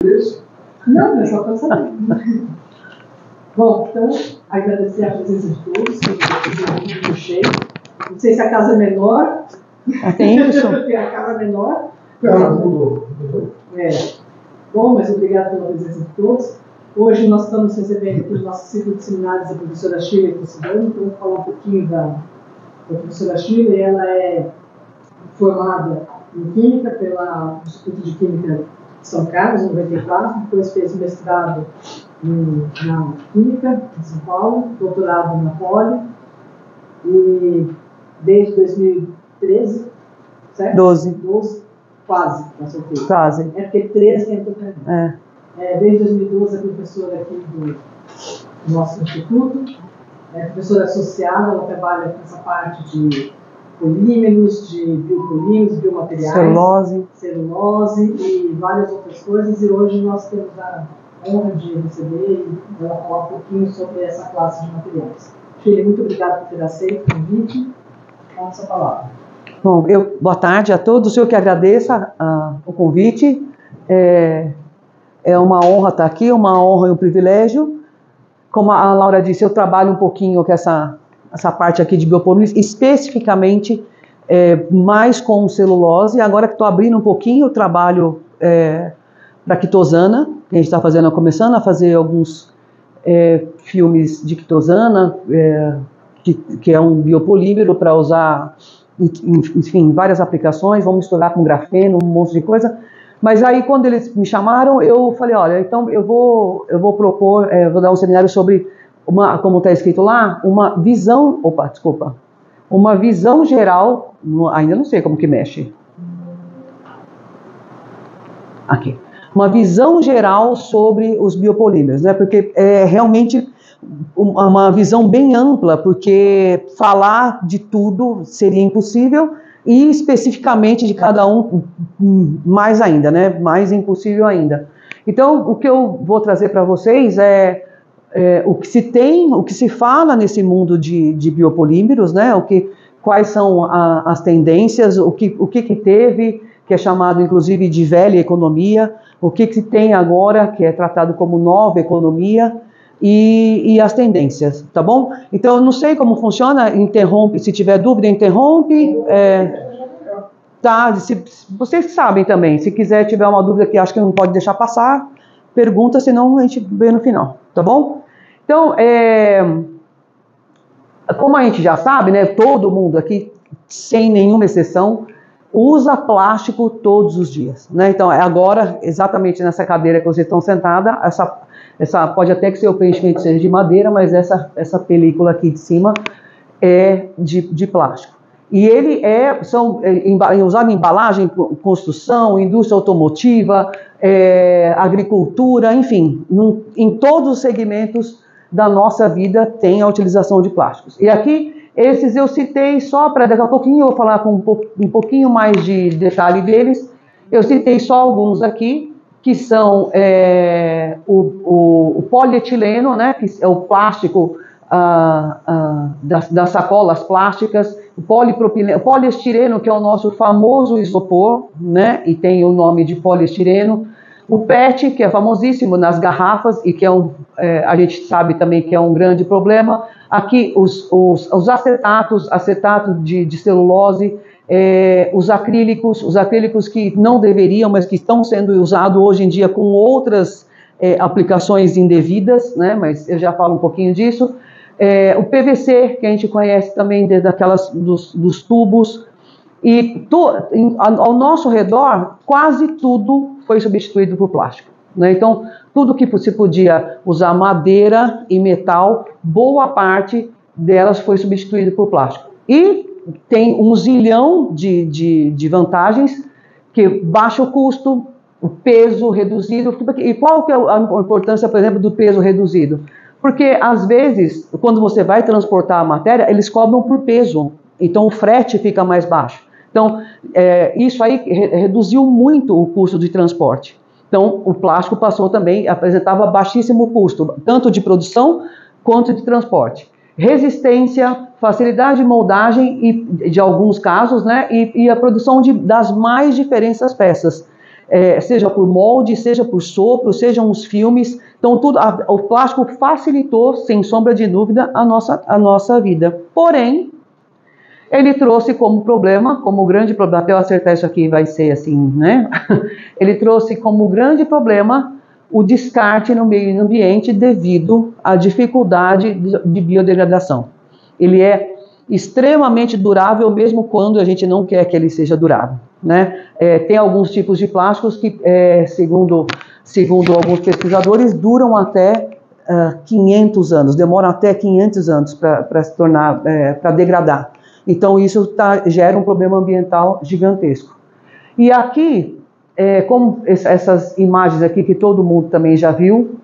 Isso? Não, eu só estou sabendo. Bom, então, agradecer a presença de todos, que eu muito cheio. Não sei se a casa é menor. Tem isso? Tem a casa menor. Mudou. Bom, mas obrigado pela presença de todos. Hoje nós estamos recebendo aqui no nosso ciclo de seminários a professora Shirley Cossidano. Então, vamos falar um pouquinho da professora Shirley. Ela é formada em Química pelo Instituto de Química de São Carlos, em 94. Depois fez mestrado na Química, em São Paulo, doutorado na Poli. E desde 2013, certo? 12, quase, na certeza. Quase. É porque 13 tem totalmente. Desde 2012 é professora aqui do nosso instituto, é professora associada, ela trabalha com essa parte de polímeros, de biopolímeros, biomateriais, celulose e várias outras coisas, e hoje nós temos a honra de receber e ela falar um pouquinho sobre essa classe de materiais. Shirley, muito obrigada por ter aceito o convite. Com essa palavra. Bom, boa tarde a todos, eu que agradeço o convite. É uma honra estar aqui, uma honra e um privilégio. Como a Laura disse, eu trabalho um pouquinho com essa parte aqui de biopolímeros, especificamente mais com celulose. Agora que estou abrindo um pouquinho, eu trabalho para quitosana, que a gente está começando a fazer alguns filmes de quitosana, que é um biopolímero para usar, enfim, várias aplicações. Vamos misturar com grafeno, um monte de coisa. Mas aí, quando eles me chamaram, eu falei, olha, então eu vou propor, vou dar um seminário sobre, como está escrito lá, uma visão geral, ainda não sei como que mexe. Aqui. Uma visão geral sobre os biopolímeros, né? Porque é realmente uma visão bem ampla, porque falar de tudo seria impossível, e especificamente de cada um mais ainda, né? Mais impossível ainda. Então, o que eu vou trazer para vocês é o que se tem, o que se fala nesse mundo de biopolímeros, né? Quais são as tendências, o que teve, que é chamado inclusive de velha economia, o que se tem agora, que é tratado como nova economia, e as tendências, tá bom? Então, eu não sei como funciona, interrompe, se tiver dúvida, interrompe. Tá, vocês sabem também, se quiser, tiver uma dúvida que acho que não pode deixar passar, pergunta, senão a gente vê no final, tá bom? Então, como a gente já sabe, né, todo mundo aqui, sem nenhuma exceção, usa plástico todos os dias, né? Então, agora, exatamente nessa cadeira que vocês estão sentada, essa pode até que seu preenchimento seja de madeira, mas essa película aqui de cima é de plástico. E ele usado em embalagem, construção, indústria automotiva, agricultura, enfim, em todos os segmentos da nossa vida tem a utilização de plásticos. E aqui, esses eu citei só para daqui a pouquinho, eu vou falar com um pouquinho mais de detalhe deles. Eu citei só alguns aqui, que são o polietileno, né, que é o plástico das sacolas plásticas, o poliestireno, que é o nosso famoso isopor, né, e tem o nome de poliestireno, o PET, que é famosíssimo nas garrafas e que a gente sabe também que é um grande problema. Aqui os acetato de celulose, os acrílicos que não deveriam, mas que estão sendo usados hoje em dia com outras aplicações indevidas, né, mas eu já falo um pouquinho disso. O PVC, que a gente conhece também dos tubos, e ao nosso redor, quase tudo foi substituído por plástico, né? Então, tudo que se podia usar madeira e metal, boa parte delas foi substituído por plástico. E tem um zilhão de vantagens, que baixa o custo, o peso reduzido. E qual que é a importância, por exemplo, do peso reduzido? Porque, às vezes, quando você vai transportar a matéria, eles cobram por peso, então o frete fica mais baixo. Então, isso aí reduziu muito o custo de transporte. Então, o plástico passou também, apresentava baixíssimo custo, tanto de produção quanto de transporte. Resistência, facilidade de moldagem, e de alguns casos, né, e a produção das mais diferentes peças. seja por molde, seja por sopro, sejam os filmes. Então, o plástico facilitou, sem sombra de dúvida, a nossa vida. Porém, ele trouxe como grande problema, até eu acertar isso aqui vai ser assim, né? Ele trouxe como grande problema o descarte no meio ambiente devido à dificuldade de biodegradação. Ele é extremamente durável, mesmo quando a gente não quer que ele seja durável, né? Tem alguns tipos de plásticos que, segundo alguns pesquisadores, duram até 500 anos, demoram até 500 anos para se tornar, para degradar. Então isso gera um problema ambiental gigantesco. E aqui, como essas imagens aqui que todo mundo também já viu,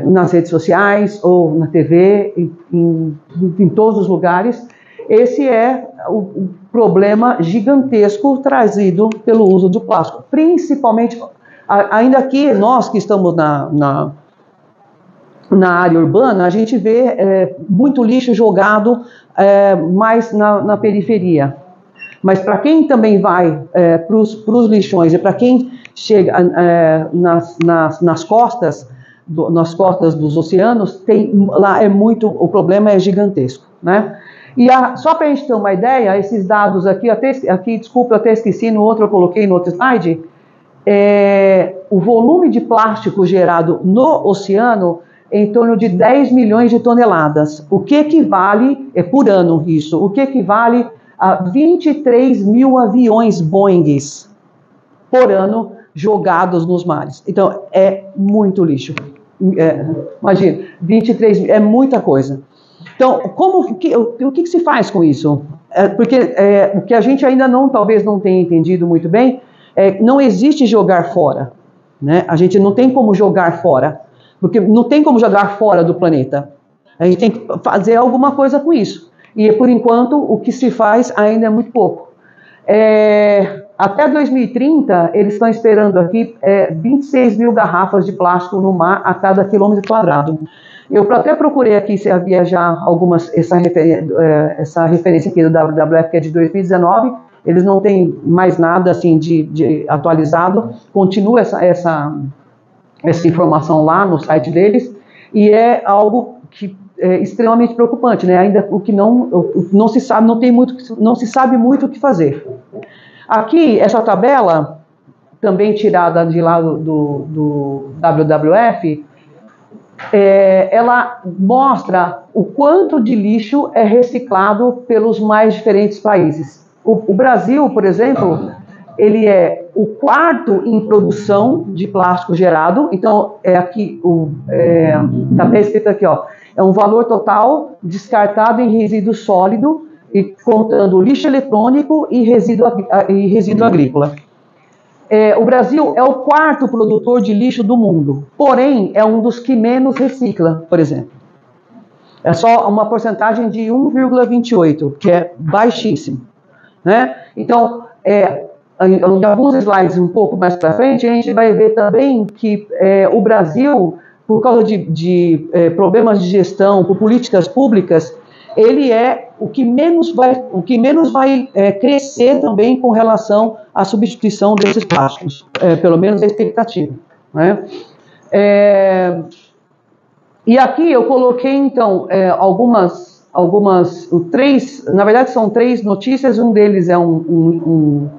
nas redes sociais ou na TV, em todos os lugares, esse é o problema gigantesco trazido pelo uso do plástico. Principalmente, ainda aqui, nós que estamos na área urbana, a gente vê muito lixo jogado mais na periferia. Mas para quem também vai para os lixões e para quem chega nas costas dos oceanos, lá o problema é gigantesco, né? E só para a gente ter uma ideia, esses dados aqui, desculpa, eu até esqueci, no outro eu coloquei no outro slide, o volume de plástico gerado no oceano é em torno de 10 milhões de toneladas, o que equivale, por ano isso, o que equivale a 23 mil aviões Boeings por ano jogados nos mares. Então, é muito lixo. Imagina, 23 mil, é muita coisa. Então, o que se faz com isso? Porque o que a gente ainda talvez não tenha entendido muito bem, não existe jogar fora, né? A gente não tem como jogar fora, porque não tem como jogar fora do planeta. A gente tem que fazer alguma coisa com isso. E, por enquanto, o que se faz ainda é muito pouco. Até 2030, eles estão esperando aqui 26 mil garrafas de plástico no mar a cada quilômetro quadrado. Eu até procurei aqui se havia já essa referência aqui do WWF, que é de 2019, eles não têm mais nada assim de atualizado, continua essa informação lá no site deles, e é algo que é extremamente preocupante, né? Ainda o que não se sabe, não se sabe muito o que fazer. Aqui, essa tabela, também tirada de lá do WWF, ela mostra o quanto de lixo é reciclado pelos mais diferentes países. O Brasil, por exemplo, ele é o quarto em produção de plástico gerado. Então, aqui, está bem escrito aqui, ó, é um valor total descartado em resíduo sólido, e contando lixo eletrônico e resíduo agrícola. O Brasil é o quarto produtor de lixo do mundo, porém é um dos que menos recicla, por exemplo. É só uma porcentagem de 1,28, que é baixíssimo, né? Então, em alguns slides um pouco mais para frente, a gente vai ver também que o Brasil, por causa de problemas de gestão, por políticas públicas, ele é o que menos vai crescer também com relação à substituição desses plásticos, pelo menos a expectativa, né? E aqui eu coloquei, então, na verdade são 3 notícias, um deles é um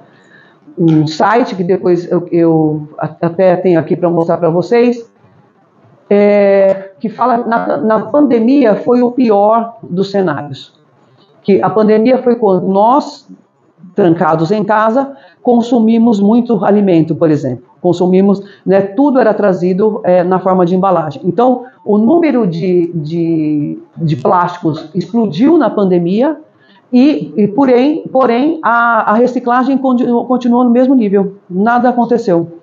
site que depois eu até tenho aqui para mostrar para vocês, que fala na pandemia foi o pior dos cenários. Que a pandemia foi quando nós, trancados em casa, consumimos muito alimento, por exemplo. Consumimos, né, tudo era trazido na forma de embalagem. Então, o número de plásticos explodiu na pandemia, porém a reciclagem continuou no mesmo nível. Nada aconteceu.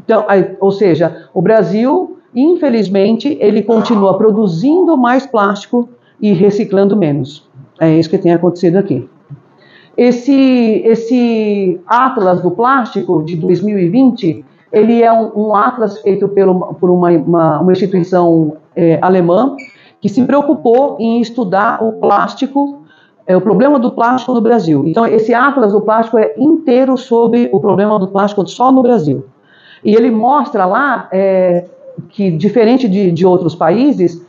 Então, ou seja, o Brasil, infelizmente, ele continua produzindo mais plástico e reciclando menos. É isso que tem acontecido aqui. Esse Atlas do Plástico de 2020, ele é um atlas feito por uma instituição alemã que se preocupou em estudar o plástico o problema do plástico no Brasil. Então, esse Atlas do Plástico é inteiro sobre o problema do plástico só no Brasil. E ele mostra lá que, diferente de outros países,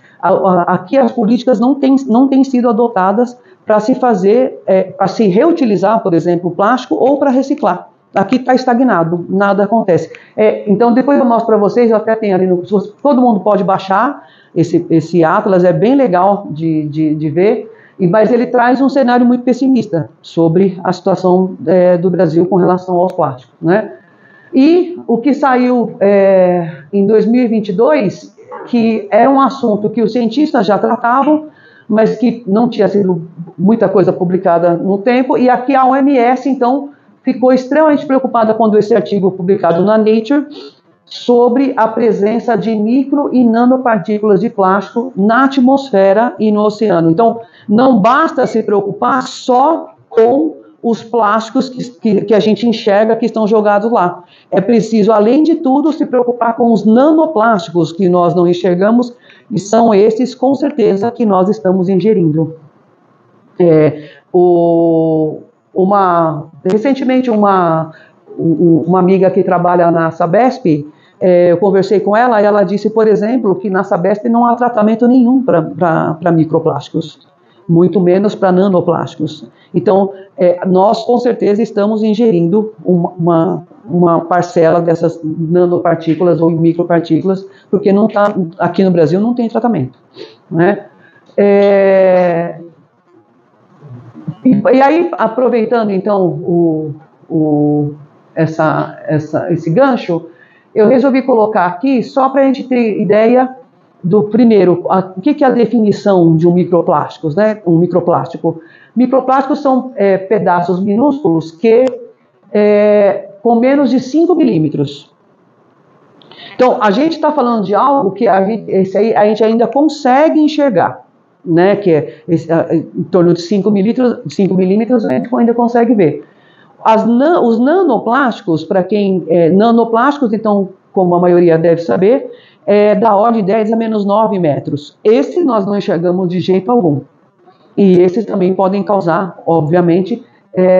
aqui as políticas não têm sido adotadas para se fazer, para se reutilizar, por exemplo, o plástico ou para reciclar. Aqui está estagnado, nada acontece. Então, depois eu mostro para vocês, eu até tenho ali, todo mundo pode baixar esse Atlas, é bem legal de ver. Mas ele traz um cenário muito pessimista sobre a situação do Brasil com relação aos plásticos, né? E o que saiu em 2022, que era um assunto que os cientistas já tratavam, mas que não tinha sido muita coisa publicada no tempo, e aqui a OMS, então, ficou extremamente preocupada quando esse artigo publicado na Nature, sobre a presença de micro e nanopartículas de plástico na atmosfera e no oceano. Então, não basta se preocupar só com os plásticos que a gente enxerga que estão jogados lá. É preciso, além de tudo, se preocupar com os nanoplásticos que nós não enxergamos, e são esses, com certeza, que nós estamos ingerindo. Recentemente, uma amiga que trabalha na Sabesp, eu conversei com ela e ela disse, por exemplo, que na Sabesp não há tratamento nenhum para microplásticos, muito menos para nanoplásticos. Então, nós com certeza estamos ingerindo uma parcela dessas nanopartículas ou micropartículas, porque não tá, aqui no Brasil não tem tratamento, né? E aí, aproveitando então esse gancho, eu resolvi colocar aqui só para a gente ter ideia do primeiro, o que é a definição de um microplástico, né? Um microplástico. Microplásticos são pedaços minúsculos que com menos de 5 milímetros. Então, a gente está falando de algo que a gente ainda consegue enxergar, né? Que é em torno de 5 milímetros, a gente ainda consegue ver. Os nanoplásticos, para quem nanoplásticos, então, como a maioria deve saber, é da ordem de 10 a menos 9 metros. Esse nós não enxergamos de jeito algum. E esses também podem causar, obviamente,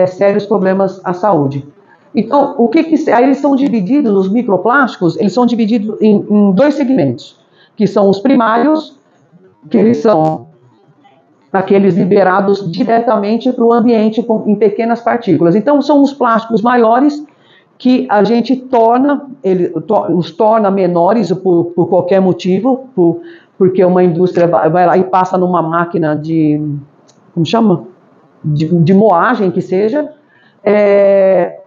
sérios problemas à saúde. Então, aí eles são divididos, os microplásticos, eles são divididos em dois segmentos, que são os primários, que eles são aqueles liberados diretamente para o ambiente em pequenas partículas. Então, são os plásticos maiores que a gente os torna menores por qualquer motivo, porque uma indústria vai lá e passa numa máquina como chama? De moagem, que seja,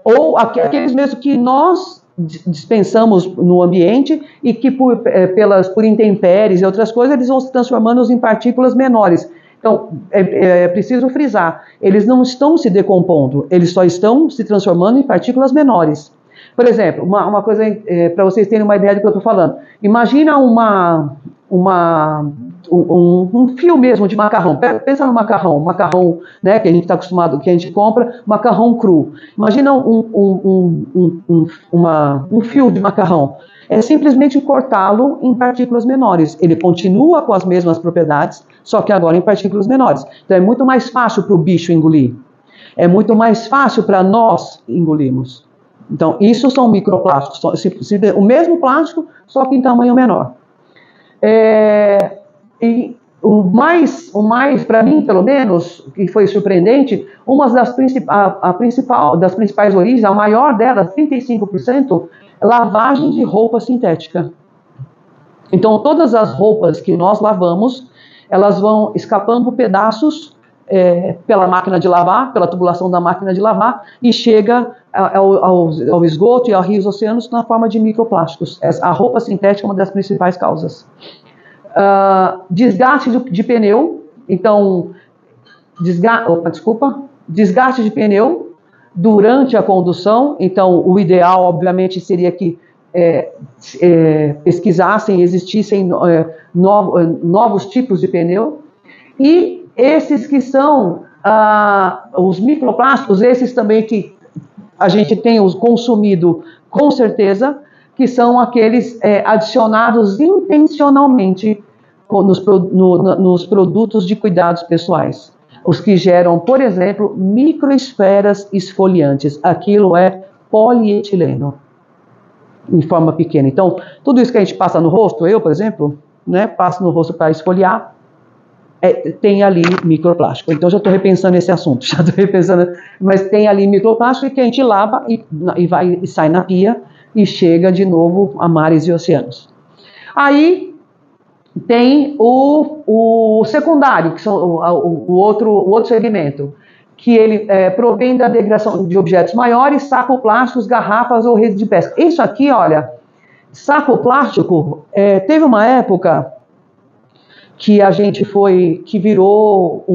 ou aqueles mesmo que nós dispensamos no ambiente e que por intempéries e outras coisas, eles vão se transformando em partículas menores. Então, é preciso frisar, eles não estão se decompondo, eles só estão se transformando em partículas menores. Por exemplo, uma coisa para vocês terem uma ideia do que eu estou falando. Imagina um fio mesmo de macarrão. Pensa no macarrão, né, que a gente está acostumado, que a gente compra, macarrão cru. Imagina um fio de macarrão. É simplesmente cortá-lo em partículas menores. Ele continua com as mesmas propriedades, só que agora em partículas menores. Então é muito mais fácil para o bicho engolir. É muito mais fácil para nós engolirmos. Então, isso são microplásticos. O mesmo plástico, só que em tamanho menor. E o mais para mim, pelo menos, que foi surpreendente, uma das principais origens, a maior delas, 35%, lavagem de roupa sintética. Então, todas as roupas que nós lavamos, elas vão escapando pedaços pela máquina de lavar, pela tubulação da máquina de lavar, e chega ao esgoto e aos rios e oceanos na forma de microplásticos. A roupa sintética é uma das principais causas. Desgaste de pneu, então, desgaste de pneu durante a condução. Então, o ideal, obviamente, seria que pesquisassem, existissem novos tipos de pneu. E esses que são os microplásticos, esses também que a gente tem consumido com certeza, que são aqueles adicionados intencionalmente nos produtos de cuidados pessoais. os que geram, por exemplo, microesferas esfoliantes. Aquilo é polietileno, em forma pequena. Então, tudo isso que a gente passa no rosto, eu, por exemplo, né, passo no rosto para esfoliar, tem ali microplástico. Então, já estou repensando esse assunto, já estou repensando, mas tem ali microplástico que a gente lava e sai na pia e chega de novo a mares e oceanos. Aí tem o secundário, que são o outro segmento, que ele provém da degradação de objetos maiores, saco plásticos, garrafas ou redes de pesca. Isso aqui, olha, saco plástico, teve uma época que a gente que virou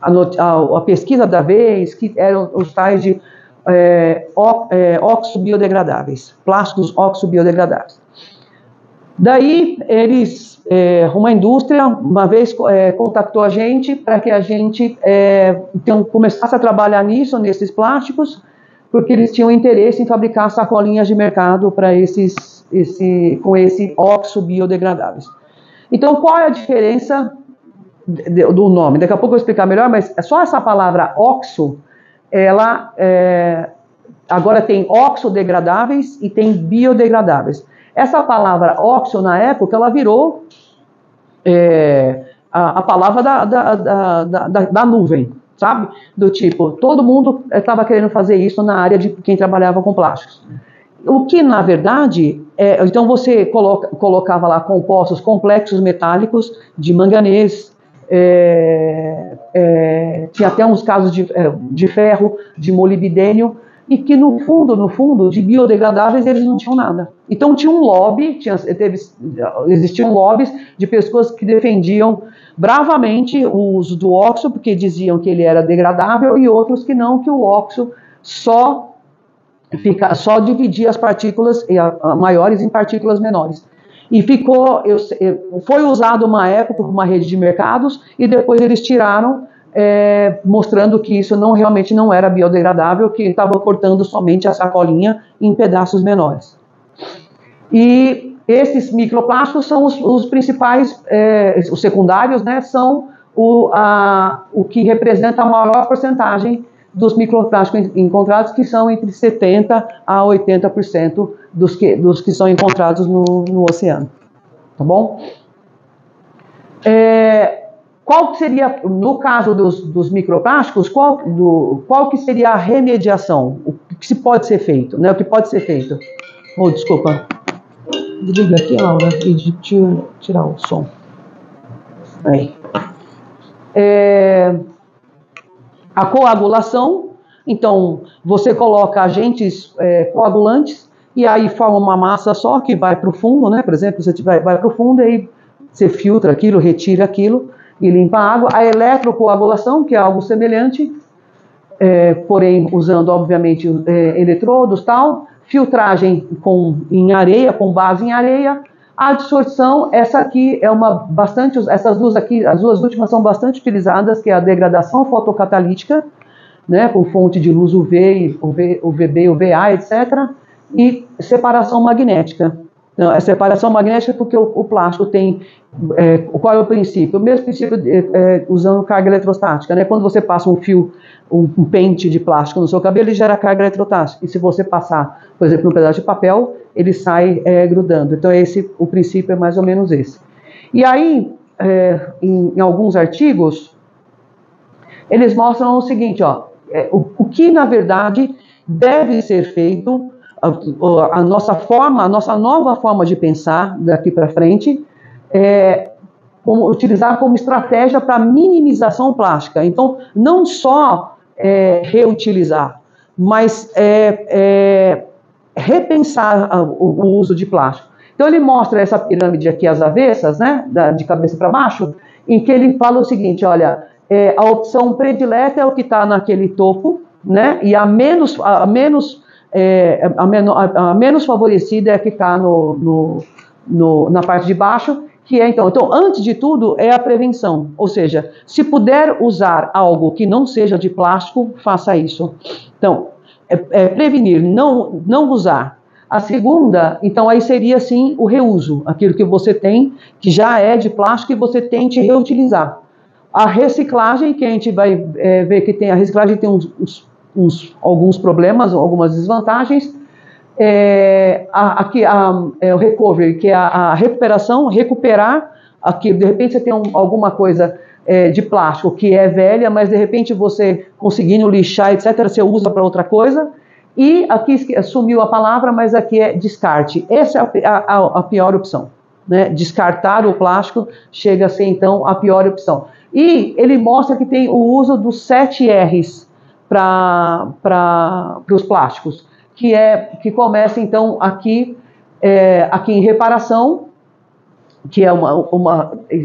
a pesquisa da vez, que eram os tais de oxo-biodegradáveis, plásticos oxo-biodegradáveis. Daí, uma indústria, uma vez contactou a gente para que a gente começasse a trabalhar nesses plásticos, porque eles tinham interesse em fabricar sacolinhas de mercado para com esse oxo-biodegradáveis. Então, qual é a diferença do nome? Daqui a pouco eu vou explicar melhor, mas só essa palavra oxo, ela agora tem oxodegradáveis e tem biodegradáveis. Essa palavra oxo, na época, ela virou a palavra da nuvem, sabe? Do tipo, todo mundo estava querendo fazer isso na área de quem trabalhava com plásticos. O que, na verdade, então você colocava lá compostos complexos metálicos de manganês, tinha até uns casos de ferro, de molibdênio, e que no fundo, de biodegradáveis eles não tinham nada. Então tinha um lobby, existiam lobbies de pessoas que defendiam bravamente o uso do óxido, porque diziam que ele era degradável, e outros que não, que o óxido só dividia as partículas maiores em partículas menores. E foi usado uma época por uma rede de mercados, e depois eles tiraram, mostrando que isso realmente não era biodegradável, que estava cortando somente a sacolinha em pedaços menores. E esses microplásticos são os principais, os secundários, né, são o que representa a maior porcentagem dos microplásticos encontrados, que são entre 70% a 80% dos que são encontrados no oceano. Tá bom? Qual seria, no caso dos microplásticos, qual que seria a remediação? O que pode ser feito? Né? O que pode ser feito? Desculpa. Desliga aqui, Laura, e tirar o som. Aí. A coagulação, então você coloca agentes coagulantes e aí forma uma massa só que vai para o fundo, né? Por exemplo, você vai para o fundo e aí você filtra aquilo, retira aquilo e limpa a água. A eletrocoagulação, que é algo semelhante, porém usando obviamente eletrodos, tal, filtragem em areia, com base em areia. A adsorção, essa aqui essas duas aqui, as duas últimas são bastante utilizadas, que é a degradação fotocatalítica, né, com fonte de luz UV, UVB, UVA, etc. E separação magnética. Então, a separação magnética porque o plástico tem, qual é o princípio? O mesmo princípio usando carga eletrostática, né? Quando você passa um fio, um pente de plástico no seu cabelo, ele gera carga eletrostática. E se você passar, por exemplo, um pedaço de papel, ele sai grudando. Então o princípio é mais ou menos esse. E aí, em alguns artigos, eles mostram o seguinte, o que na verdade deve ser feito, a nossa nova forma de pensar daqui para frente, utilizar como estratégia para minimização plástica. Então, não só reutilizar, mas repensar o uso de plástico. Então ele mostra essa pirâmide aqui às avessas, né, de cabeça para baixo, em que ele fala o seguinte, olha, a opção predileta é o que está naquele topo, né, e a menos favorecida é a que está na parte de baixo, que é então, antes de tudo, é a prevenção. Ou seja, se puder usar algo que não seja de plástico, faça isso. Então, prevenir, não usar. A segunda, então aí seria sim o reuso, aquilo que você tem, que já é de plástico e você tente reutilizar. A reciclagem, que a gente vai ver que a reciclagem tem alguns problemas, algumas desvantagens. O recovery, que é a recuperação, recuperar aquilo. De repente você tem alguma coisa de plástico que é velha, mas de repente você conseguindo lixar, etc., você usa para outra coisa. E aqui sumiu a palavra, mas aqui é descarte. Essa é a pior opção, né? Descartar o plástico chega a ser então a pior opção. E ele mostra que tem o uso dos 7 R's para os plásticos, que começa então aqui em reparação, que é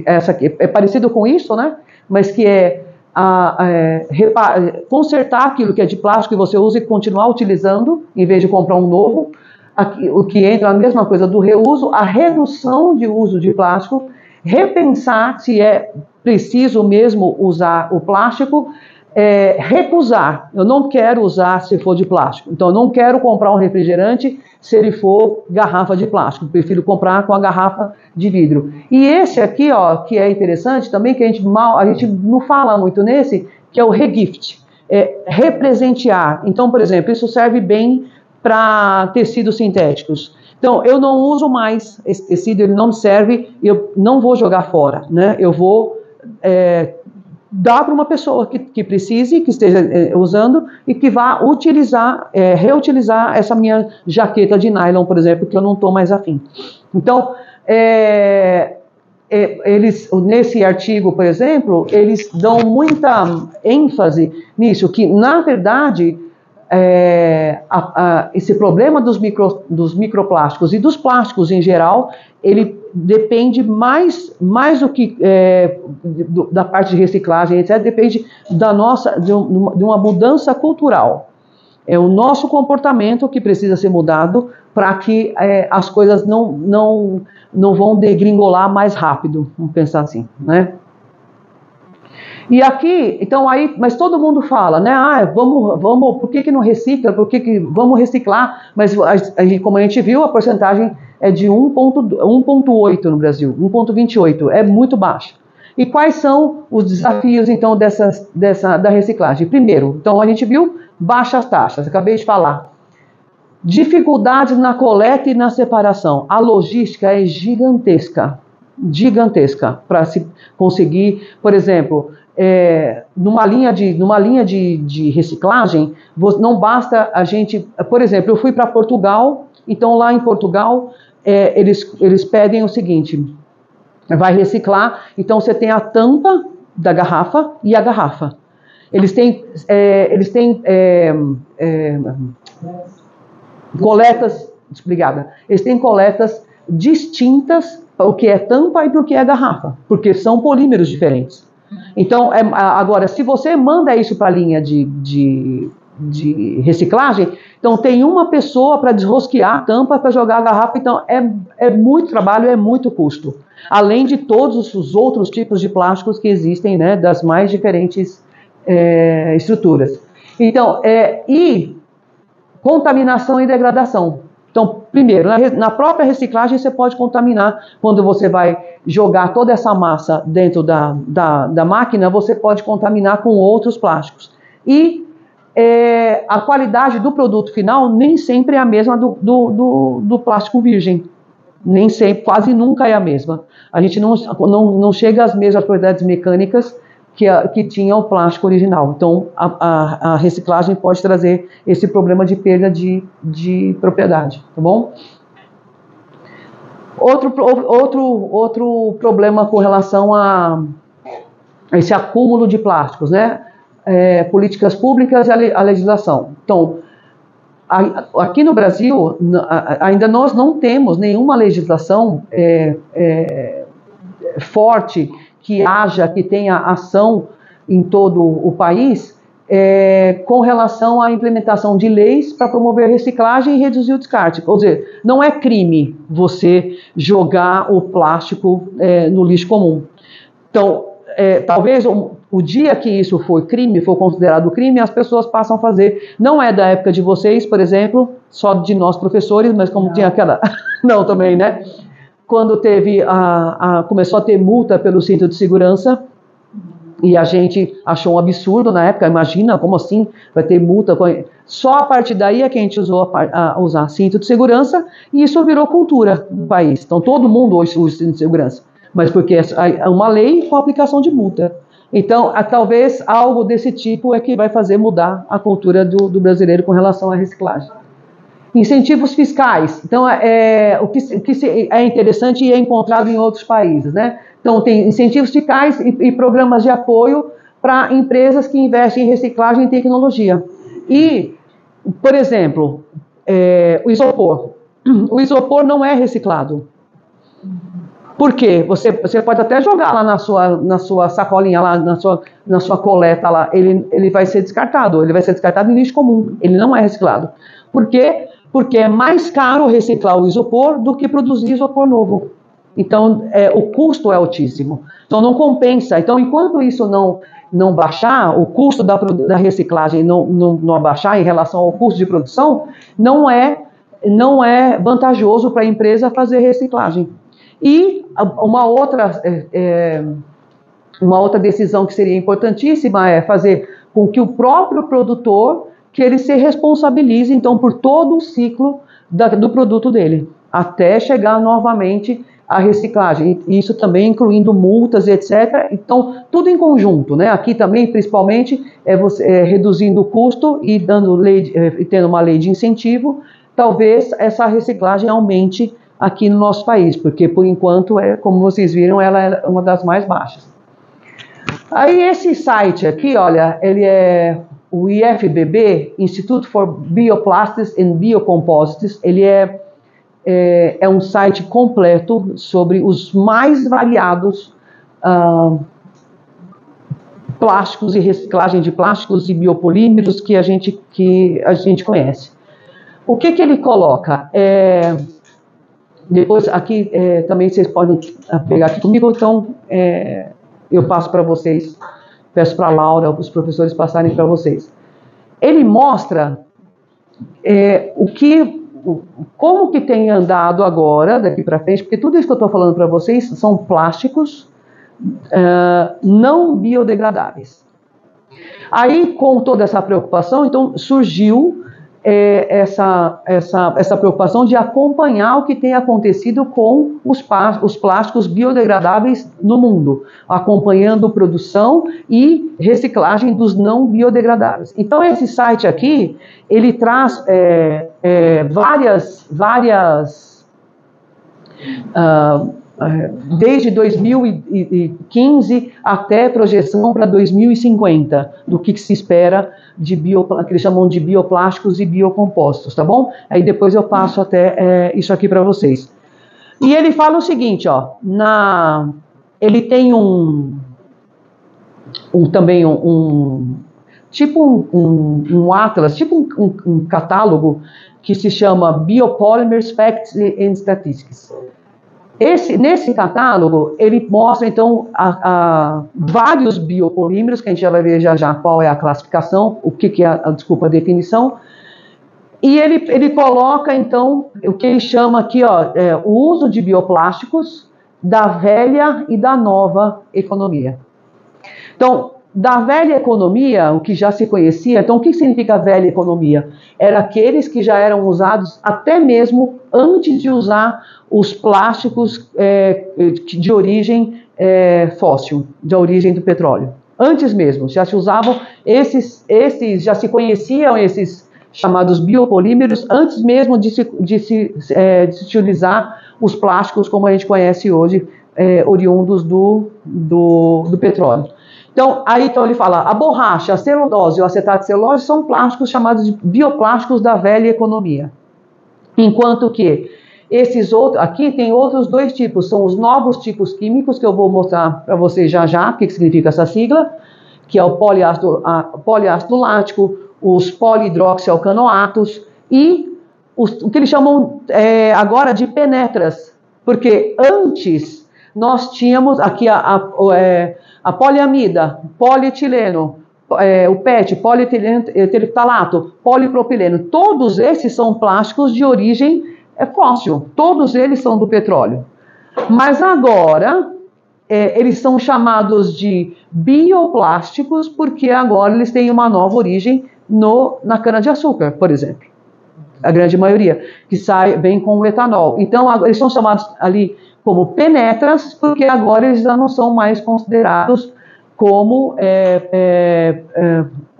essa aqui é parecido com isso, né? Mas que é consertar aquilo que é de plástico que você usa e continuar utilizando, em vez de comprar um novo. Aqui, o que entra na mesma coisa do reuso, a redução de uso de plástico, repensar se é preciso mesmo usar o plástico, recusar. Eu não quero usar se for de plástico, então eu não quero comprar um refrigerante se ele for garrafa de plástico, prefiro comprar com a garrafa de vidro. E esse aqui, ó, que é interessante também, que a gente não fala muito nesse, que é o regift, representear. Então, por exemplo, isso serve bem para tecidos sintéticos. Então, eu não uso mais esse tecido, ele não me serve, eu não vou jogar fora, né? Eu vou dar para uma pessoa que precise, que esteja usando e que vá reutilizar essa minha jaqueta de nylon, por exemplo, que eu não estou mais afim. Então, eles, nesse artigo, por exemplo, eles dão muita ênfase nisso, que, na verdade, esse problema dos microplásticos e dos plásticos em geral, ele depende mais do que da parte de reciclagem, etc., depende de uma mudança cultural. É o nosso comportamento que precisa ser mudado para que as coisas não vão degringolar mais rápido, vamos pensar assim, né? E aqui, então aí, mas todo mundo fala, né? Vamos, por que não recicla? Vamos reciclar? Mas como a gente viu, a porcentagem é de 1,8 no Brasil, 1,28, é muito baixa. E quais são os desafios, então, da reciclagem? Primeiro, então a gente viu baixas taxas, acabei de falar. Dificuldades na coleta e na separação. A logística é gigantesca para se conseguir, por exemplo, numa linha de reciclagem, não basta a gente, por exemplo, eu fui para Portugal, então lá em Portugal eles pedem o seguinte: vai reciclar, então você tem a tampa da garrafa e a garrafa. Eles têm coletas, obrigada, eles têm coletas distintas para o que é tampa e para o que é garrafa, porque são polímeros diferentes. Então, agora, se você manda isso para a linha de reciclagem, então tem uma pessoa para desrosquear a tampa, para jogar a garrafa, então é muito trabalho, é muito custo. Além de todos os outros tipos de plásticos que existem, né, das mais diferentes estruturas. Então, e contaminação e degradação. Então, primeiro, na própria reciclagem você pode contaminar. Quando você vai jogar toda essa massa dentro da máquina, você pode contaminar com outros plásticos. E a qualidade do produto final nem sempre é a mesma do plástico virgem. Nem sempre, quase nunca é a mesma. A gente não chega às mesmas propriedades mecânicas que tinha o plástico original. Então, a reciclagem pode trazer esse problema de perda de propriedade, tá bom? Outro problema com relação a esse acúmulo de plásticos, né? Políticas públicas e a legislação. Então, aqui no Brasil, ainda nós não temos nenhuma legislação forte que tenha ação em todo o país com relação à implementação de leis para promover a reciclagem e reduzir o descarte. Ou seja, não é crime você jogar o plástico no lixo comum. Então, talvez O dia que isso for crime, for considerado crime, as pessoas passam a fazer. Não é da época de vocês, por exemplo, só de nós professores, mas como tinha aquela... Não, também, né? Quando teve começou a ter multa pelo cinto de segurança, e a gente achou um absurdo na época, imagina, como assim, vai ter multa? Só a partir daí é que a gente usou a usar cinto de segurança, e isso virou cultura no país. Então todo mundo hoje usa cinto de segurança, mas porque é uma lei com aplicação de multa. Então, talvez algo desse tipo é que vai fazer mudar a cultura do brasileiro com relação à reciclagem. Incentivos fiscais. Então, o que é interessante e é encontrado em outros países, né? Então, tem incentivos fiscais e programas de apoio para empresas que investem em reciclagem e tecnologia. E, por exemplo, o isopor. O isopor não é reciclado. Por quê? Você pode até jogar lá na sua sacolinha, lá na sua coleta, lá, ele vai ser descartado em lixo comum, ele não é reciclado. Por quê? Porque é mais caro reciclar o isopor do que produzir isopor novo. Então, o custo é altíssimo. Então, não compensa. Então, enquanto isso não baixar, o custo da reciclagem não abaixar em relação ao custo de produção, não é vantajoso para a empresa fazer reciclagem. E uma outra decisão que seria importantíssima é fazer com que o próprio produtor, que ele se responsabilize, então, por todo o ciclo do produto dele, até chegar novamente à reciclagem. Isso também incluindo multas, etc. Então, tudo em conjunto, né? Aqui também, principalmente, você reduzindo o custo e tendo uma lei de incentivo, talvez essa reciclagem aumente aqui no nosso país, porque, por enquanto, como vocês viram, ela é uma das mais baixas. Aí, esse site aqui, olha, ele é o IFBB, Institute for Bioplastics and Biocomposites. Ele é um site completo sobre os mais variados plásticos e reciclagem de plásticos e biopolímeros que a gente conhece. O que ele coloca? Depois, aqui também vocês podem pegar aqui comigo, então eu passo para vocês, peço para a Laura, os professores passarem para vocês. Ele mostra como que tem andado agora, daqui para frente, porque tudo isso que eu estou falando para vocês são plásticos não biodegradáveis. Aí, com toda essa preocupação, então surgiu essa preocupação de acompanhar o que tem acontecido com os plásticos biodegradáveis no mundo, acompanhando produção e reciclagem dos não biodegradáveis. Então, esse site aqui, ele traz desde 2015 até projeção para 2050, do que se espera que eles chamam de bioplásticos e biocompostos, tá bom? Aí depois eu passo até isso aqui para vocês. E ele fala o seguinte, ó, ele tem também tipo um atlas, tipo um catálogo que se chama Biopolymers Facts and Statistics. Nesse catálogo, ele mostra, então, vários biopolímeros, que a gente já vai ver já qual é a classificação, o que é a definição, e ele coloca, então, o que ele chama aqui, ó, o uso de bioplásticos da velha e da nova economia. Então, da velha economia, o que já se conhecia, então o que significa velha economia? Era aqueles que já eram usados até mesmo antes de usar os plásticos de origem fóssil, de origem do petróleo. Antes mesmo, já se usavam já se conheciam esses chamados biopolímeros antes mesmo de se utilizar os plásticos como a gente conhece hoje, oriundos do petróleo. Então ele fala, a borracha, a celulose e o acetato de celulose são plásticos chamados de bioplásticos da velha economia. Enquanto que aqui tem outros dois tipos, são os novos tipos químicos, que eu vou mostrar para vocês já, o que significa essa sigla, que é o poliácido lático, os polihidroxialcanoatos e o que eles chamam agora de penetras, porque antes nós tínhamos aqui a poliamida, polietileno, o PET, polietileno tereptalato, polipropileno. Todos esses são plásticos de origem fóssil, todos eles são do petróleo. Mas agora, eles são chamados de bioplásticos porque agora eles têm uma nova origem na cana-de-açúcar, por exemplo. A grande maioria, que vem com o etanol. Então, eles são chamados ali como penetras, porque agora eles já não são mais considerados como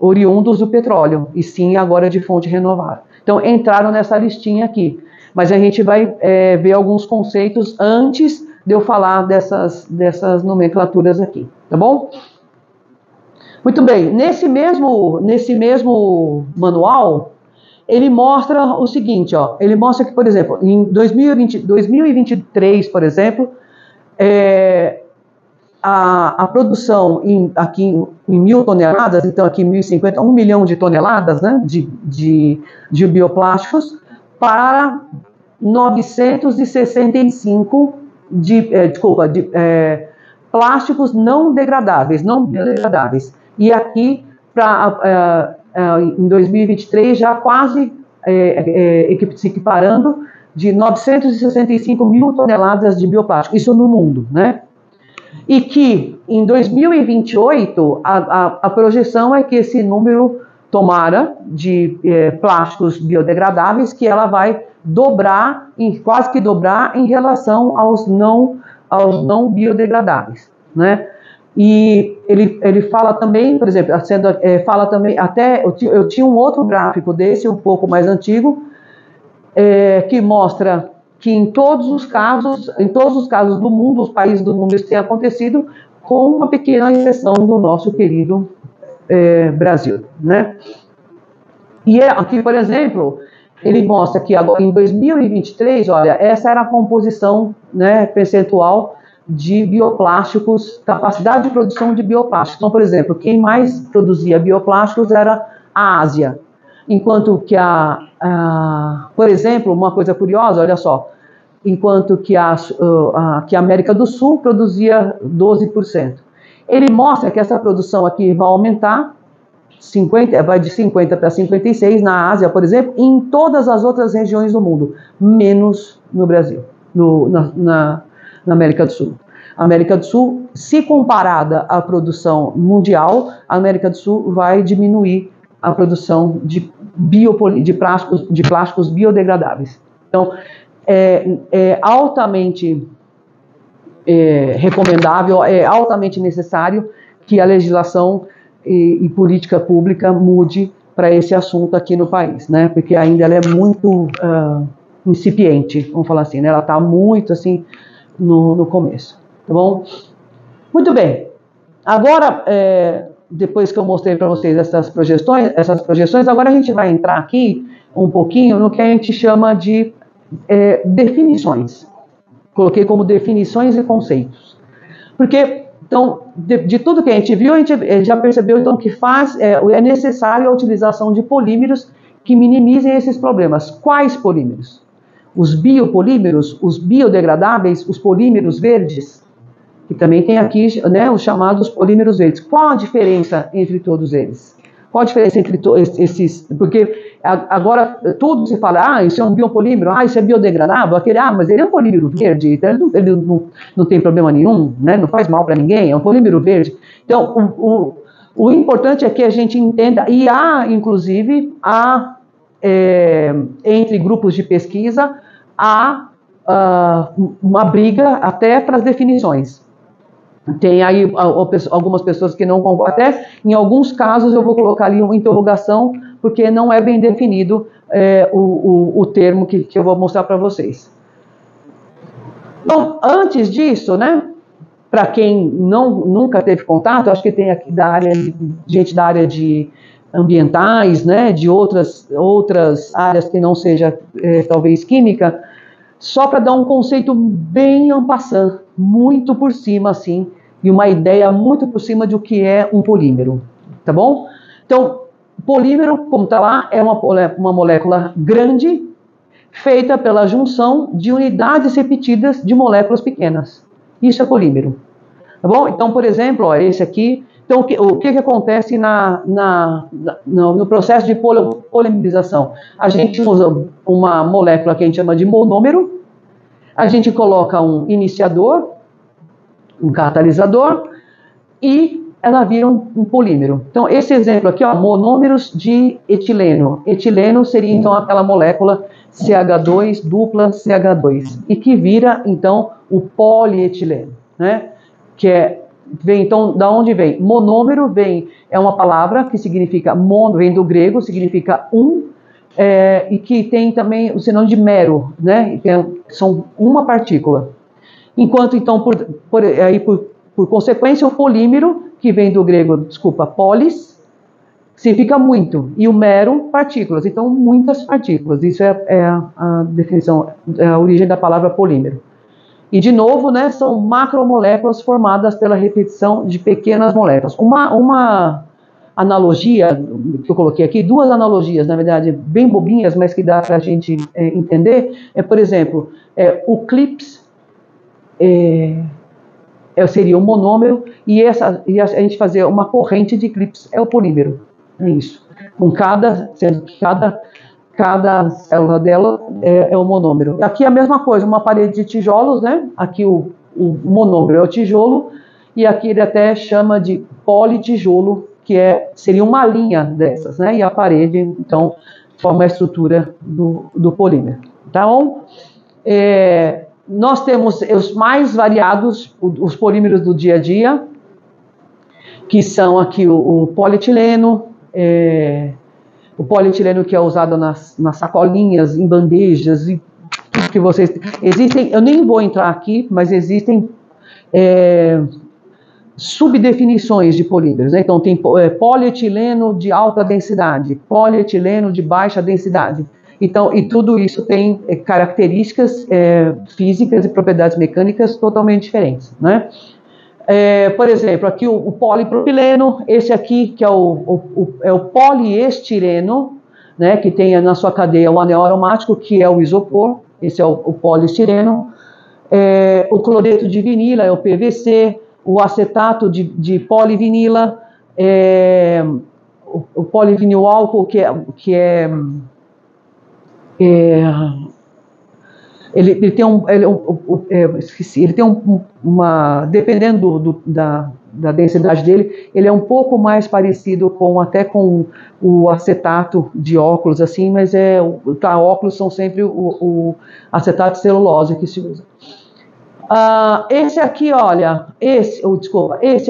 oriundos do petróleo, e sim agora de fonte renovável. Então, entraram nessa listinha aqui. Mas a gente vai ver alguns conceitos antes de eu falar dessas nomenclaturas aqui, tá bom? Muito bem, nesse mesmo manual, ele mostra o seguinte, ó, ele mostra que, por exemplo, em 2023, por exemplo, a produção aqui em 1.000 toneladas, então aqui 1.050, 1 milhão de toneladas, né, de bioplásticos, para 965 plásticos não degradáveis, não biodegradáveis. E aqui, em 2023, já quase se equiparando de 965 mil toneladas de bioplástico, isso no mundo, né? E que em 2028 a projeção é que esse número tomara de plásticos biodegradáveis, que ela vai dobrar, quase que dobrar em relação aos não biodegradáveis, né? E ele fala também, por exemplo, fala também, até eu tinha um outro gráfico desse, um pouco mais antigo, que mostra que em todos os casos do mundo, os países do mundo, isso tem acontecido, com uma pequena exceção do nosso querido Brasil, né? E aqui, por exemplo, ele mostra que agora, em 2023, olha, essa era a composição, né, percentual de bioplásticos, capacidade de produção de bioplásticos. Então, por exemplo, quem mais produzia bioplásticos era a Ásia, enquanto que por exemplo, uma coisa curiosa, olha só, enquanto que a América do Sul produzia 12%. Ele mostra que essa produção aqui vai aumentar, vai de 50 para 56 na Ásia, por exemplo, e em todas as outras regiões do mundo, menos no Brasil, na América do Sul. A América do Sul, se comparada à produção mundial, a América do Sul vai diminuir a produção de plásticos biodegradáveis. Então, é altamente recomendável, é altamente necessário que a legislação e política pública mude para esse assunto aqui no país, né? Porque ainda ela é muito incipiente, vamos falar assim, né? Ela está muito assim no começo, tá bom? Muito bem. Agora, depois que eu mostrei para vocês essas projeções, agora a gente vai entrar aqui um pouquinho no que a gente chama de definições. Coloquei como definições e conceitos. Porque, então, de tudo que a gente viu, a gente já percebeu então que é necessário a utilização de polímeros que minimizem esses problemas. Quais polímeros? Os biopolímeros, os biodegradáveis, os polímeros verdes, que também tem aqui, né, os chamados polímeros verdes. Qual a diferença entre todos eles? Qual a diferença entre esses? Porque agora tudo se fala, isso é um biopolímero, isso é biodegradável, mas ele é um polímero verde, então ele não tem problema nenhum, né, não faz mal para ninguém, é um polímero verde. Então, o importante é que a gente entenda, e inclusive, entre grupos de pesquisa, há uma briga até para as definições. Tem aí algumas pessoas que não concordam, até em alguns casos eu vou colocar ali uma interrogação, porque não é bem definido o termo que eu vou mostrar para vocês. Então, antes disso, né, para quem nunca teve contato, acho que tem aqui gente da área de ambientais, né, de outras áreas que não seja talvez química, só para dar um conceito bem en passant, muito por cima, assim, e uma ideia muito por cima do que é um polímero, tá bom? Então, polímero, como está lá, é uma molécula grande, feita pela junção de unidades repetidas de moléculas pequenas. Isso é polímero. Tá bom? Então, por exemplo, ó, esse aqui. Então, o que acontece no processo de polimerização? A gente usa uma molécula que a gente chama de monômero, a gente coloca um iniciador, um catalisador, e ela vira um polímero. Então, esse exemplo aqui, ó, monômeros de etileno. Etileno seria, então, aquela molécula CH2, dupla CH2, e que vira, então, o polietileno, né? Vem, então, da onde vem? Monômero é uma palavra que significa, vem do grego, significa e que tem também o sinônimo de mero, né? São uma partícula. Enquanto, então, por consequência, o polímero, que vem do grego, polis, significa muito, e o mero, partículas. Então, muitas partículas. Isso é a definição, é a origem da palavra polímero. E, de novo, né, são macromoléculas formadas pela repetição de pequenas moléculas. Uma analogia que eu coloquei aqui, duas analogias, na verdade, bem bobinhas, mas que dá para a gente entender, por exemplo, o clips seria um monômero, e a gente fazer uma corrente de clips é o polímero. É isso. Sendo que cada célula dela é um monômero. Aqui é a mesma coisa, uma parede de tijolos, né? Aqui o monômero é o tijolo, e aqui ele até chama de politijolo, que seria uma linha dessas, né? E a parede, então, forma a estrutura do polímero. Então, nós temos os mais variados, os polímeros do dia a dia, que são aqui o polietileno, o polietileno que é usado nas sacolinhas, em bandejas, e tudo que vocês... Existem, eu nem vou entrar aqui, mas existem subdefinições de polímeros, né? Então tem polietileno de alta densidade, polietileno de baixa densidade. Então, e tudo isso tem características físicas e propriedades mecânicas totalmente diferentes, né? Por exemplo, aqui o polipropileno, esse aqui que é o poliestireno, né, que tem na sua cadeia o anel aromático, que é o isopor, esse é o poliestireno. O cloreto de vinila é o PVC, o acetato de polivinila, o polivinilalcool, ele tem dependendo da densidade dele, ele é um pouco mais parecido até com o acetato de óculos, assim, mas óculos são sempre o acetato de celulose que se usa. Esse aqui, olha, esse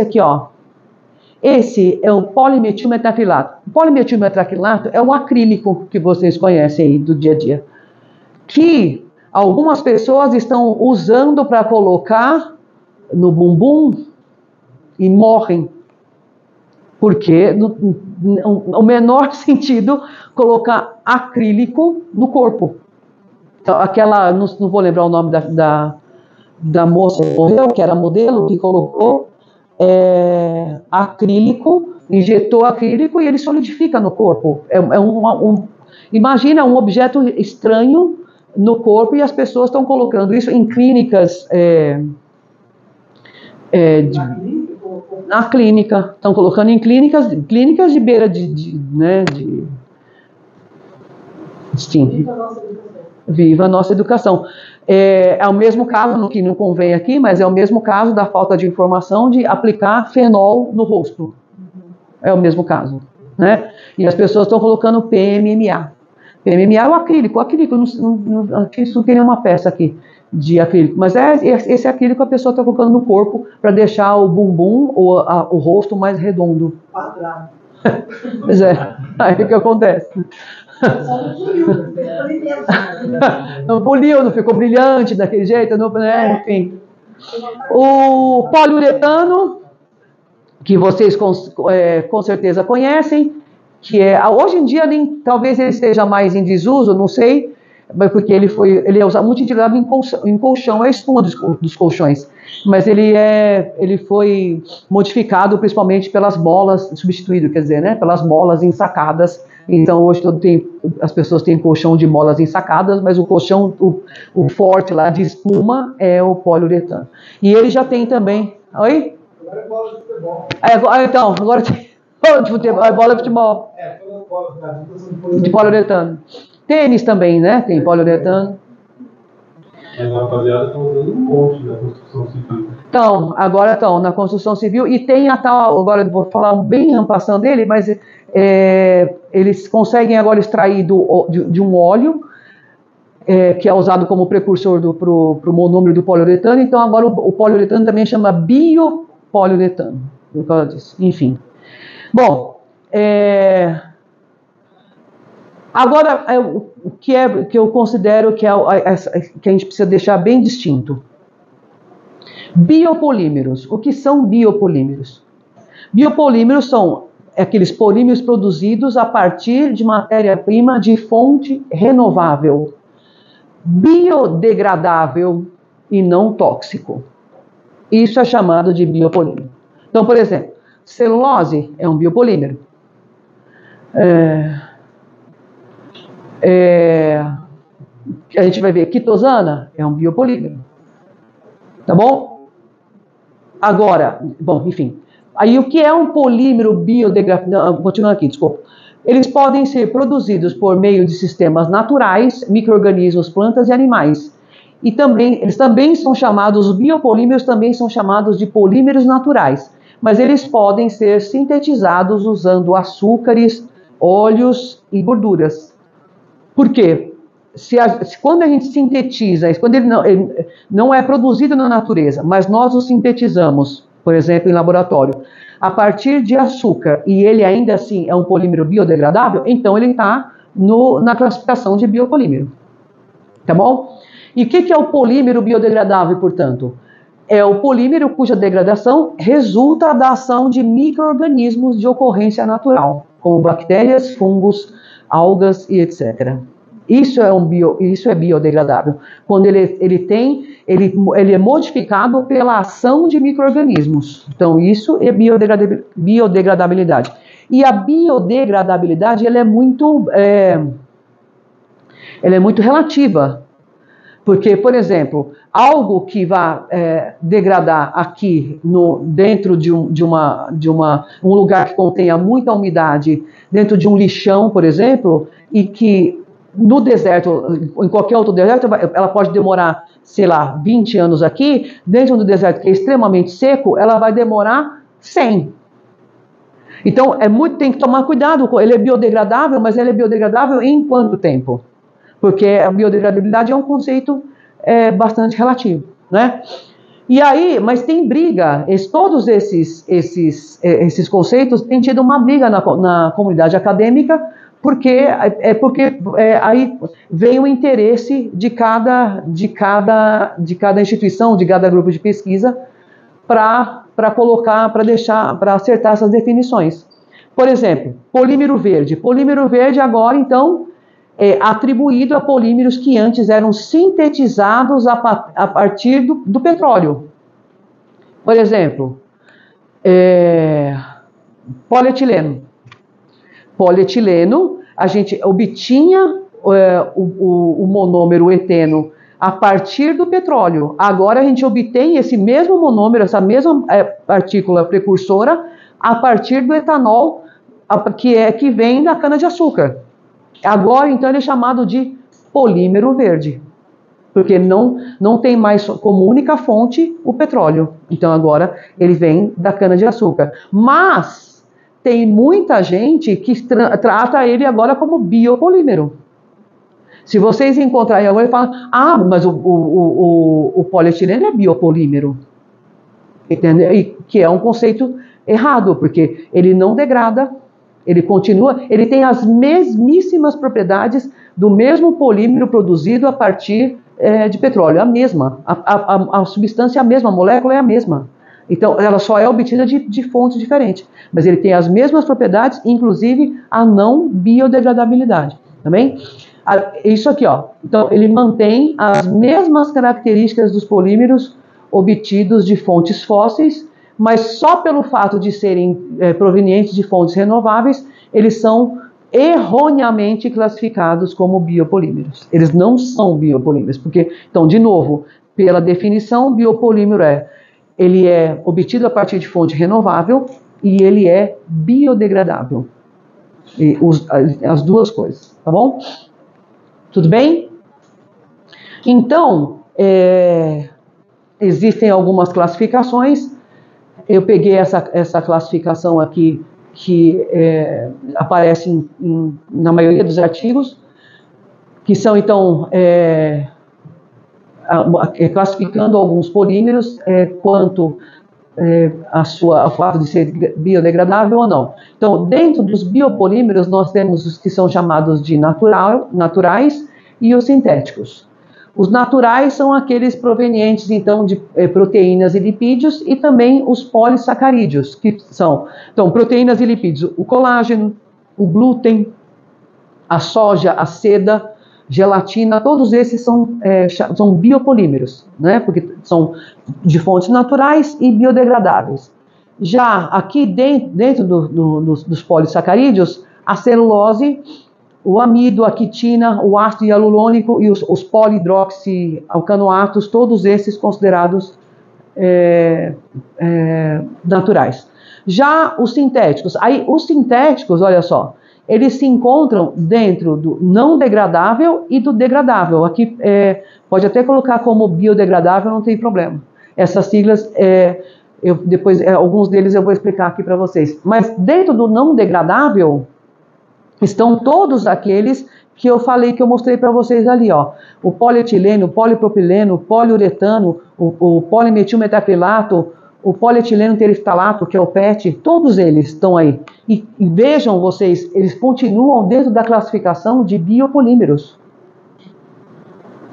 aqui, ó, esse é o polimetilmetacrilato. O polimetilmetacrilato é um acrílico que vocês conhecem aí do dia a dia, que algumas pessoas estão usando para colocar no bumbum e morrem. Porque no menor sentido colocar acrílico no corpo. Então, não vou lembrar o nome da moça que era modelo, que colocou acrílico, injetou acrílico e ele solidifica no corpo. Imagina um objeto estranho no corpo e as pessoas estão colocando isso em clínicas, na clínica, estão colocando em clínicas de beira sim. Viva a nossa educação. É o mesmo caso, que não convém aqui, mas é o mesmo caso da falta de informação de aplicar fenol no rosto. É o mesmo caso, né? E as pessoas estão colocando PMMA. PMMA é o acrílico. Aqui não tem nenhuma peça aqui de acrílico, mas esse acrílico a pessoa está colocando no corpo para deixar o bumbum ou o rosto mais redondo. Quadrado. Pois aí o que acontece? Não poliu, não ficou brilhante daquele jeito, enfim. O poliuretano, que vocês com certeza conhecem, que hoje em dia talvez ele esteja mais em desuso, não sei, porque ele é usado muito utilizado em colchão, é a espuma dos colchões, mas ele foi modificado principalmente pelas molas, substituído, quer dizer, né, pelas molas ensacadas. Então hoje as pessoas têm colchão de molas ensacadas, mas o colchão, o forte lá de espuma é o poliuretano. E ele já tem também... Oi? Agora é bola de futebol. Então, agora tem bola de futebol, é bola de futebol. De poliuretano. Tênis também, né? Tem poliuretano. Mas a rapaziada está usando um monte na construção civil. Então, agora estão na construção civil e tem a tal, agora eu vou falar bem em passando dele, mas eles conseguem agora extrair de um óleo que é usado como precursor para o monômero do poliuretano. Então agora o poliuretano também chama biopoliuretano, por causa disso. Enfim. Bom, agora o que eu considero que a gente precisa deixar bem distinto. Biopolímeros. O que são biopolímeros? Biopolímeros são aqueles polímeros produzidos a partir de matéria-prima de fonte renovável, biodegradável e não tóxico. Isso é chamado de biopolímero. Então, por exemplo, celulose é um biopolímero. A gente vai ver quitosana é um biopolímero. Tá bom? Agora, bom, enfim. Aí o que é um polímero biodegradável? Continuando aqui, desculpa. Eles podem ser produzidos por meio de sistemas naturais, micro-organismos, plantas e animais. E também, eles também são chamados, os biopolímeros também são chamados de polímeros naturais. Mas eles podem ser sintetizados usando açúcares, óleos e gorduras. Por quê? Quando a gente sintetiza, quando ele não é produzido na natureza, mas nós o sintetizamos, por exemplo, em laboratório, a partir de açúcar, e ele ainda assim é um polímero biodegradável, então ele está na classificação de biopolímero. Tá bom? E o que é o polímero biodegradável, portanto? É o polímero cuja degradação resulta da ação de micro-organismos de ocorrência natural, como bactérias, fungos, algas e etc. Isso é biodegradável. Quando ele é modificado pela ação de micro-organismos. Então, isso é biodegradabilidade. E a biodegradabilidade ela é muito relativa. Porque, por exemplo, algo que vai degradar aqui dentro de um lugar que contenha muita umidade, dentro de um lixão, por exemplo, e que no deserto, em qualquer outro deserto, ela pode demorar, sei lá, 20 anos aqui, dentro do deserto que é extremamente seco, ela vai demorar 100. Então, tem que tomar cuidado, ele é biodegradável, mas ele é biodegradável em quanto tempo? Porque a biodegradabilidade é um conceito bastante relativo, né? E aí, mas tem briga, todos esses conceitos têm tido uma briga na comunidade acadêmica, porque aí vem o interesse de cada instituição, de cada grupo de pesquisa, para acertar essas definições. Por exemplo, polímero verde. Polímero verde agora, então, é atribuído a polímeros que antes eram sintetizados a partir do petróleo. Por exemplo, polietileno. Polietileno, a gente obtinha o monômero eteno a partir do petróleo. Agora a gente obtém esse mesmo monômero, essa mesma partícula precursora, a partir do etanol, que vem da cana-de-açúcar. Agora, então, ele é chamado de polímero verde, porque não tem mais como única fonte o petróleo. Então, agora, ele vem da cana-de-açúcar. Mas tem muita gente que trata ele agora como biopolímero. Se vocês encontrarem agora e falam, mas o polietileno é biopolímero. Entendeu? E que é um conceito errado, porque ele não degrada, ele tem as mesmíssimas propriedades do mesmo polímero produzido a partir de petróleo, a mesma, a substância é a mesma, a molécula é a mesma. Então, ela só é obtida de fontes diferentes, mas ele tem as mesmas propriedades, inclusive a não biodegradabilidade, tá bem? Isso aqui, ó. Então, ele mantém as mesmas características dos polímeros obtidos de fontes fósseis, mas só pelo fato de serem provenientes de fontes renováveis, eles são erroneamente classificados como biopolímeros. Eles não são biopolímeros, porque, então, de novo, pela definição, biopolímero ele é obtido a partir de fonte renovável e ele é biodegradável. E as duas coisas, tá bom? Tudo bem? Então, existem algumas classificações. Eu peguei essa classificação aqui, que aparece na maioria dos artigos, que são, então, classificando alguns polímeros quanto o fato de ser biodegradável ou não. Então, dentro dos biopolímeros, nós temos os que são chamados de naturais e os sintéticos. Os naturais são aqueles provenientes, então, de proteínas e lipídios, e também os polissacarídeos, que são, então, proteínas e lipídios, o colágeno, o glúten, a soja, a seda, gelatina, todos esses são biopolímeros, né? Porque são de fontes naturais e biodegradáveis. Já aqui dentro dos polissacarídeos, a celulose, o amido, a quitina, o ácido hialurônico e os polihidroxialcanoatos, todos esses considerados naturais. Já os sintéticos, olha só, eles se encontram dentro do não degradável e do degradável. Aqui pode até colocar como biodegradável, não tem problema. Essas siglas, alguns deles eu vou explicar aqui para vocês. Mas dentro do não degradável estão todos aqueles que eu falei, que eu mostrei para vocês ali, ó. O polietileno, o polipropileno, o poliuretano, o polimetilmetacrilato, o polietileno tereftalato, que é o PET, todos eles estão aí. E vejam vocês, eles continuam dentro da classificação de biopolímeros.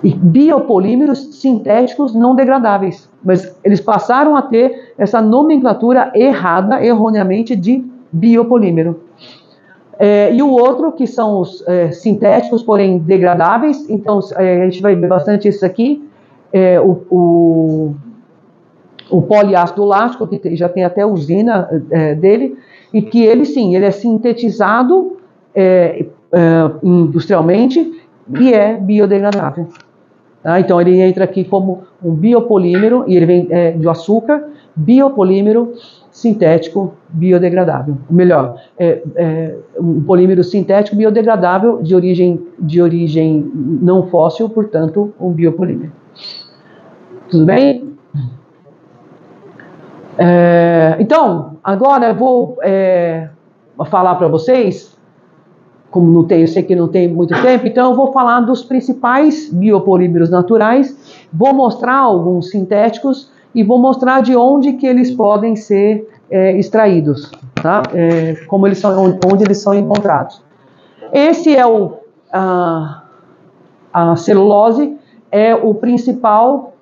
E biopolímeros sintéticos não degradáveis. Mas eles passaram a ter essa nomenclatura errada, erroneamente, de biopolímero. E o outro, que são os sintéticos, porém degradáveis. Então, a gente vai ver bastante isso aqui. O poliácido lático, que já tem até usina dele, e que ele é sintetizado industrialmente e é biodegradável. Tá? Então ele entra aqui como um biopolímero, e ele vem de açúcar, biopolímero sintético biodegradável. Melhor, um polímero sintético biodegradável de origem não fóssil, portanto, um biopolímero. Tudo bem? Então, agora eu vou falar para vocês, como eu sei que não tem muito tempo, então eu vou falar dos principais biopolímeros naturais, vou mostrar alguns sintéticos e vou mostrar de onde que eles podem ser extraídos, tá? Onde eles são encontrados. Esse é a celulose, é o principal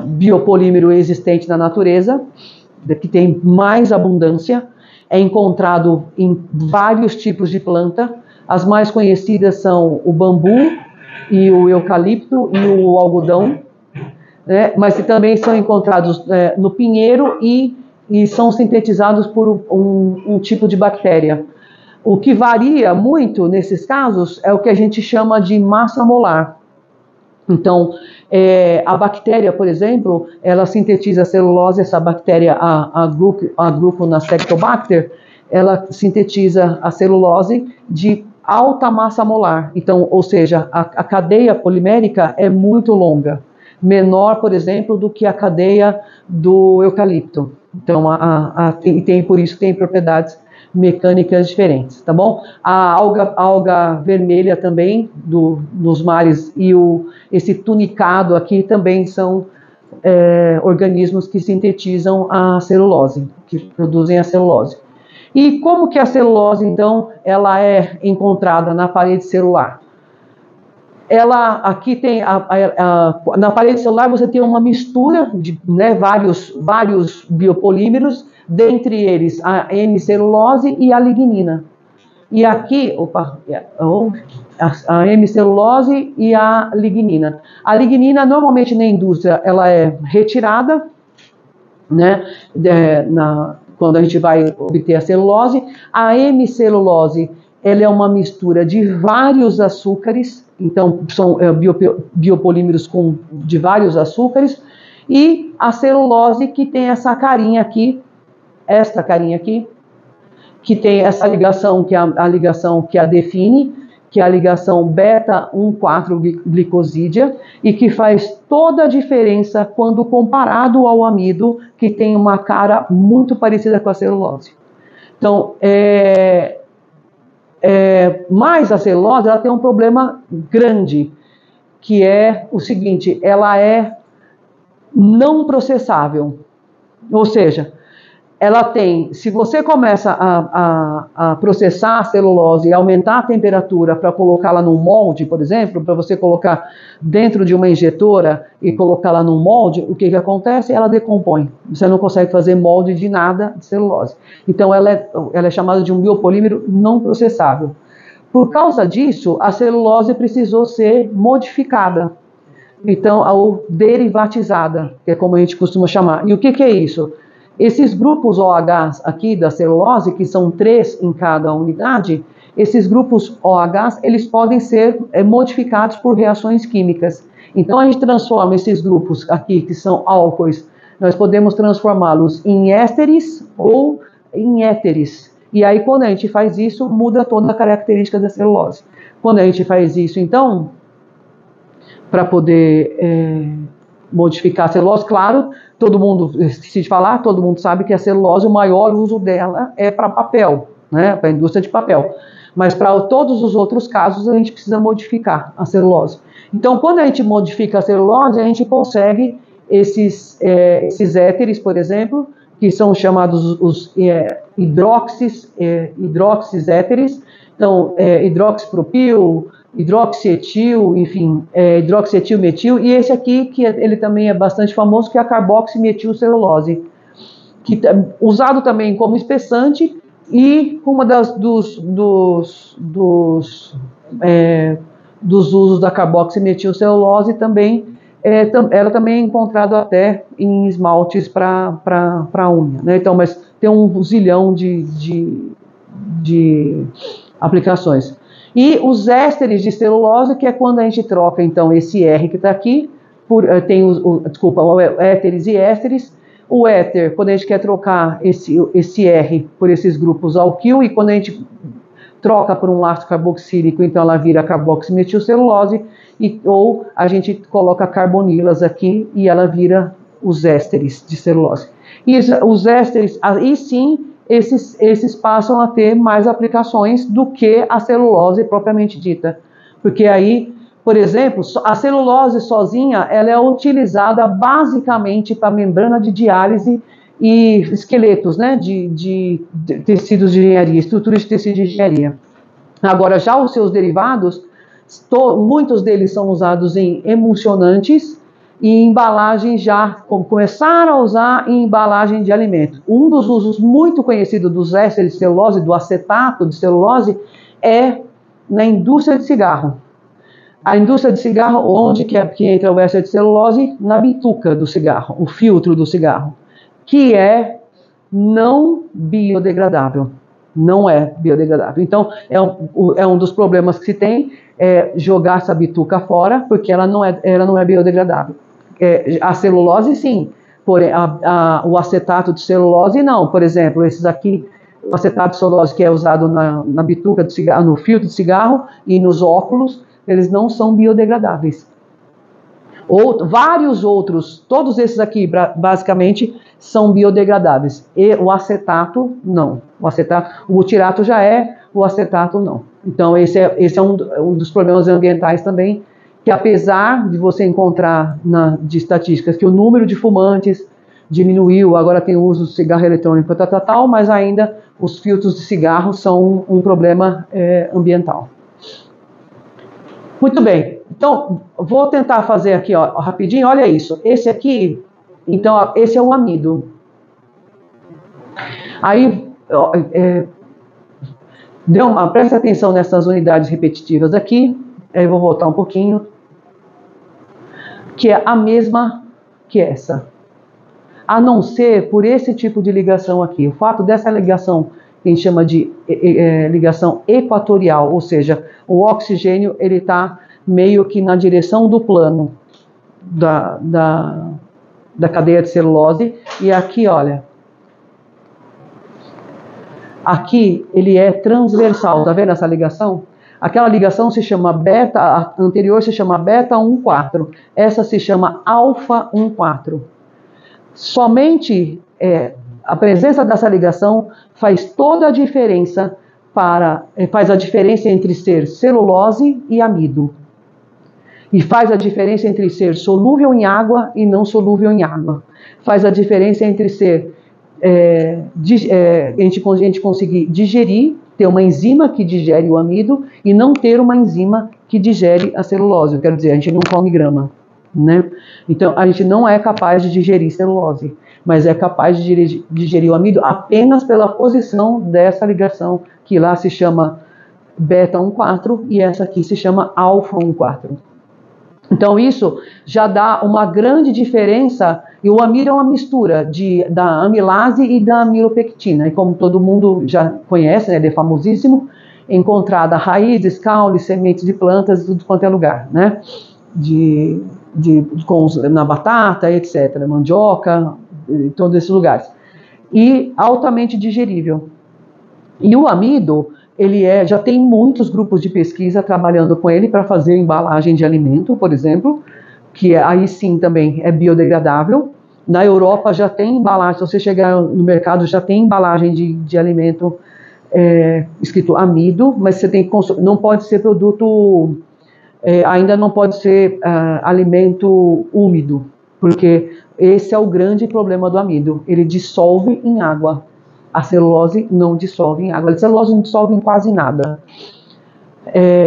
biopolímero existente na natureza, que tem mais abundância, é encontrado em vários tipos de planta. As mais conhecidas são o bambu e o eucalipto e o algodão, né? Mas também são encontrados no pinheiro e são sintetizados por um tipo de bactéria. O que varia muito nesses casos é o que a gente chama de massa molar. Então, a bactéria, por exemplo, ela sintetiza a celulose, essa bactéria, a Gluconacetobacter, ela sintetiza a celulose de alta massa molar. Então, ou seja, a cadeia polimérica é muito longa, menor, por exemplo, do que a cadeia do eucalipto. Então, por isso tem propriedades mecânicas diferentes, tá bom? A alga vermelha também, dos mares, e esse tunicado aqui também são organismos que sintetizam a celulose, que produzem a celulose. E como que a celulose, então, ela é encontrada na parede celular? Aqui tem, na parede celular você tem uma mistura de vários biopolímeros, dentre eles a N-celulose e a lignina. E aqui, a hemicelulose e a lignina. A lignina, normalmente na indústria, ela é retirada, né, quando a gente vai obter a celulose. A hemicelulose, ela é uma mistura de vários açúcares, então são biopolímeros de vários açúcares, e a celulose que tem essa carinha aqui, esta carinha aqui, que tem essa ligação, que é a ligação que a define, que é a ligação beta-1,4-glicosídea, e que faz toda a diferença quando comparado ao amido, que tem uma cara muito parecida com a celulose. Então, mas a celulose, ela tem um problema grande, que é o seguinte: ela é não processável. Ou seja, ela tem, se você começa a processar a celulose e aumentar a temperatura para colocá-la num molde, por exemplo, para você colocar dentro de uma injetora e colocá-la num molde, o que acontece? Ela decompõe. Você não consegue fazer molde de nada de celulose. Então ela é chamada de um biopolímero não processável. Por causa disso, a celulose precisou ser modificada. Então, ou derivatizada, que é como a gente costuma chamar. E o que é isso? Esses grupos OH aqui da celulose, que são 3 em cada unidade, esses grupos OH, eles podem ser modificados por reações químicas. Então, a gente transforma esses grupos aqui, que são álcoois, nós podemos transformá-los em ésteres ou em éteres. E aí, quando a gente faz isso, muda toda a característica da celulose. Quando a gente faz isso, então, para poder modificar a celulose, claro, todo mundo, esqueci de falar, todo mundo sabe que a celulose, o maior uso dela é para papel, né, para a indústria de papel. Mas para todos os outros casos, a gente precisa modificar a celulose. Então, quando a gente modifica a celulose, a gente consegue esses éteres, por exemplo, que são chamados os hidroxis éteres. Então, hidroxipropil, hidroxietil, enfim, hidroxietilmetil, e esse aqui, que ele também é bastante famoso, que é a carboximetilcelulose, que é usado também como espessante, e uma dos usos da carboximetilcelulose também, ela também é encontrada até em esmaltes para unha, né? Então, mas tem um zilhão de aplicações. E os ésteres de celulose, que é quando a gente troca, então, esse R que está aqui, tem éteres e ésteres. O éter, quando a gente quer trocar esse R por esses grupos alquil, e quando a gente troca por um ácido carboxílico, então ela vira carboximetilcelulose, ou a gente coloca carbonilas aqui e ela vira os ésteres de celulose. E os ésteres, aí sim, esses passam a ter mais aplicações do que a celulose propriamente dita. Porque aí, por exemplo, a celulose sozinha, ela é utilizada basicamente para membrana de diálise e esqueletos, né, de tecidos de engenharia, estruturas de tecido de engenharia. Agora, já os seus derivados, muitos deles são usados em emulsionantes e embalagens, já começaram a usar em embalagem de alimento. Um dos usos muito conhecidos dos ésteres de celulose, do acetato de celulose, é na indústria de cigarro. A indústria de cigarro, onde que entra o éster de celulose? Na bituca do cigarro, o filtro do cigarro, que é não biodegradável. Não é biodegradável. Então, é um dos problemas que se tem, é jogar essa bituca fora, porque ela não é biodegradável. A celulose, sim, porém, o acetato de celulose, não. Por exemplo, esses aqui, o acetato de celulose que é usado na bituca do cigarro, no filtro de cigarro e nos óculos, eles não são biodegradáveis. Vários outros, todos esses aqui, basicamente, são biodegradáveis. E o acetato, não. O butirato já é, o acetato não. Então, esse é um dos problemas ambientais também, que apesar de você encontrar de estatísticas que o número de fumantes diminuiu, agora tem o uso do cigarro eletrônico, mas ainda os filtros de cigarro são um problema ambiental. Muito bem, então vou tentar fazer aqui rapidinho, olha isso, esse aqui, então esse é o amido. Aí, Presta atenção nessas unidades repetitivas aqui, aí eu vou voltar um pouquinho, que é a mesma que essa. A não ser por esse tipo de ligação aqui. O fato dessa ligação, que a gente chama de ligação equatorial, ou seja, o oxigênio ele está meio que na direção do plano da cadeia de celulose, e aqui, olha, aqui ele é transversal, tá vendo essa ligação? Aquela ligação se chama beta, a anterior se chama beta 1,4, essa se chama alfa 1,4. Somente a presença dessa ligação faz toda a diferença faz a diferença entre ser celulose e amido. E faz a diferença entre ser solúvel em água e não solúvel em água. Faz a diferença entre ser a gente conseguir digerir, ter uma enzima que digere o amido e não ter uma enzima que digere a celulose. Eu quero dizer, a gente não come grama, né? Então, a gente não é capaz de digerir celulose, mas é capaz de digerir o amido apenas pela posição dessa ligação, que lá se chama beta 1,4 e essa aqui se chama alfa 1,4. Então isso já dá uma grande diferença, e o amido é uma mistura da amilase e da amilopectina, e como todo mundo já conhece, né, ele é famosíssimo, encontrada raízes, caules, sementes de plantas, tudo quanto é lugar, né, na batata, etc., mandioca, todos esses lugares, e altamente digerível. E o amido, ele já tem muitos grupos de pesquisa trabalhando com ele para fazer embalagem de alimento, por exemplo, que aí sim também é biodegradável. Na Europa já tem embalagem, se você chegar no mercado já tem embalagem de alimento escrito amido, mas você tem que não pode ser produto, ainda não pode ser alimento úmido, porque esse é o grande problema do amido, ele dissolve em água. A celulose não dissolve em água. A celulose não dissolve em quase nada.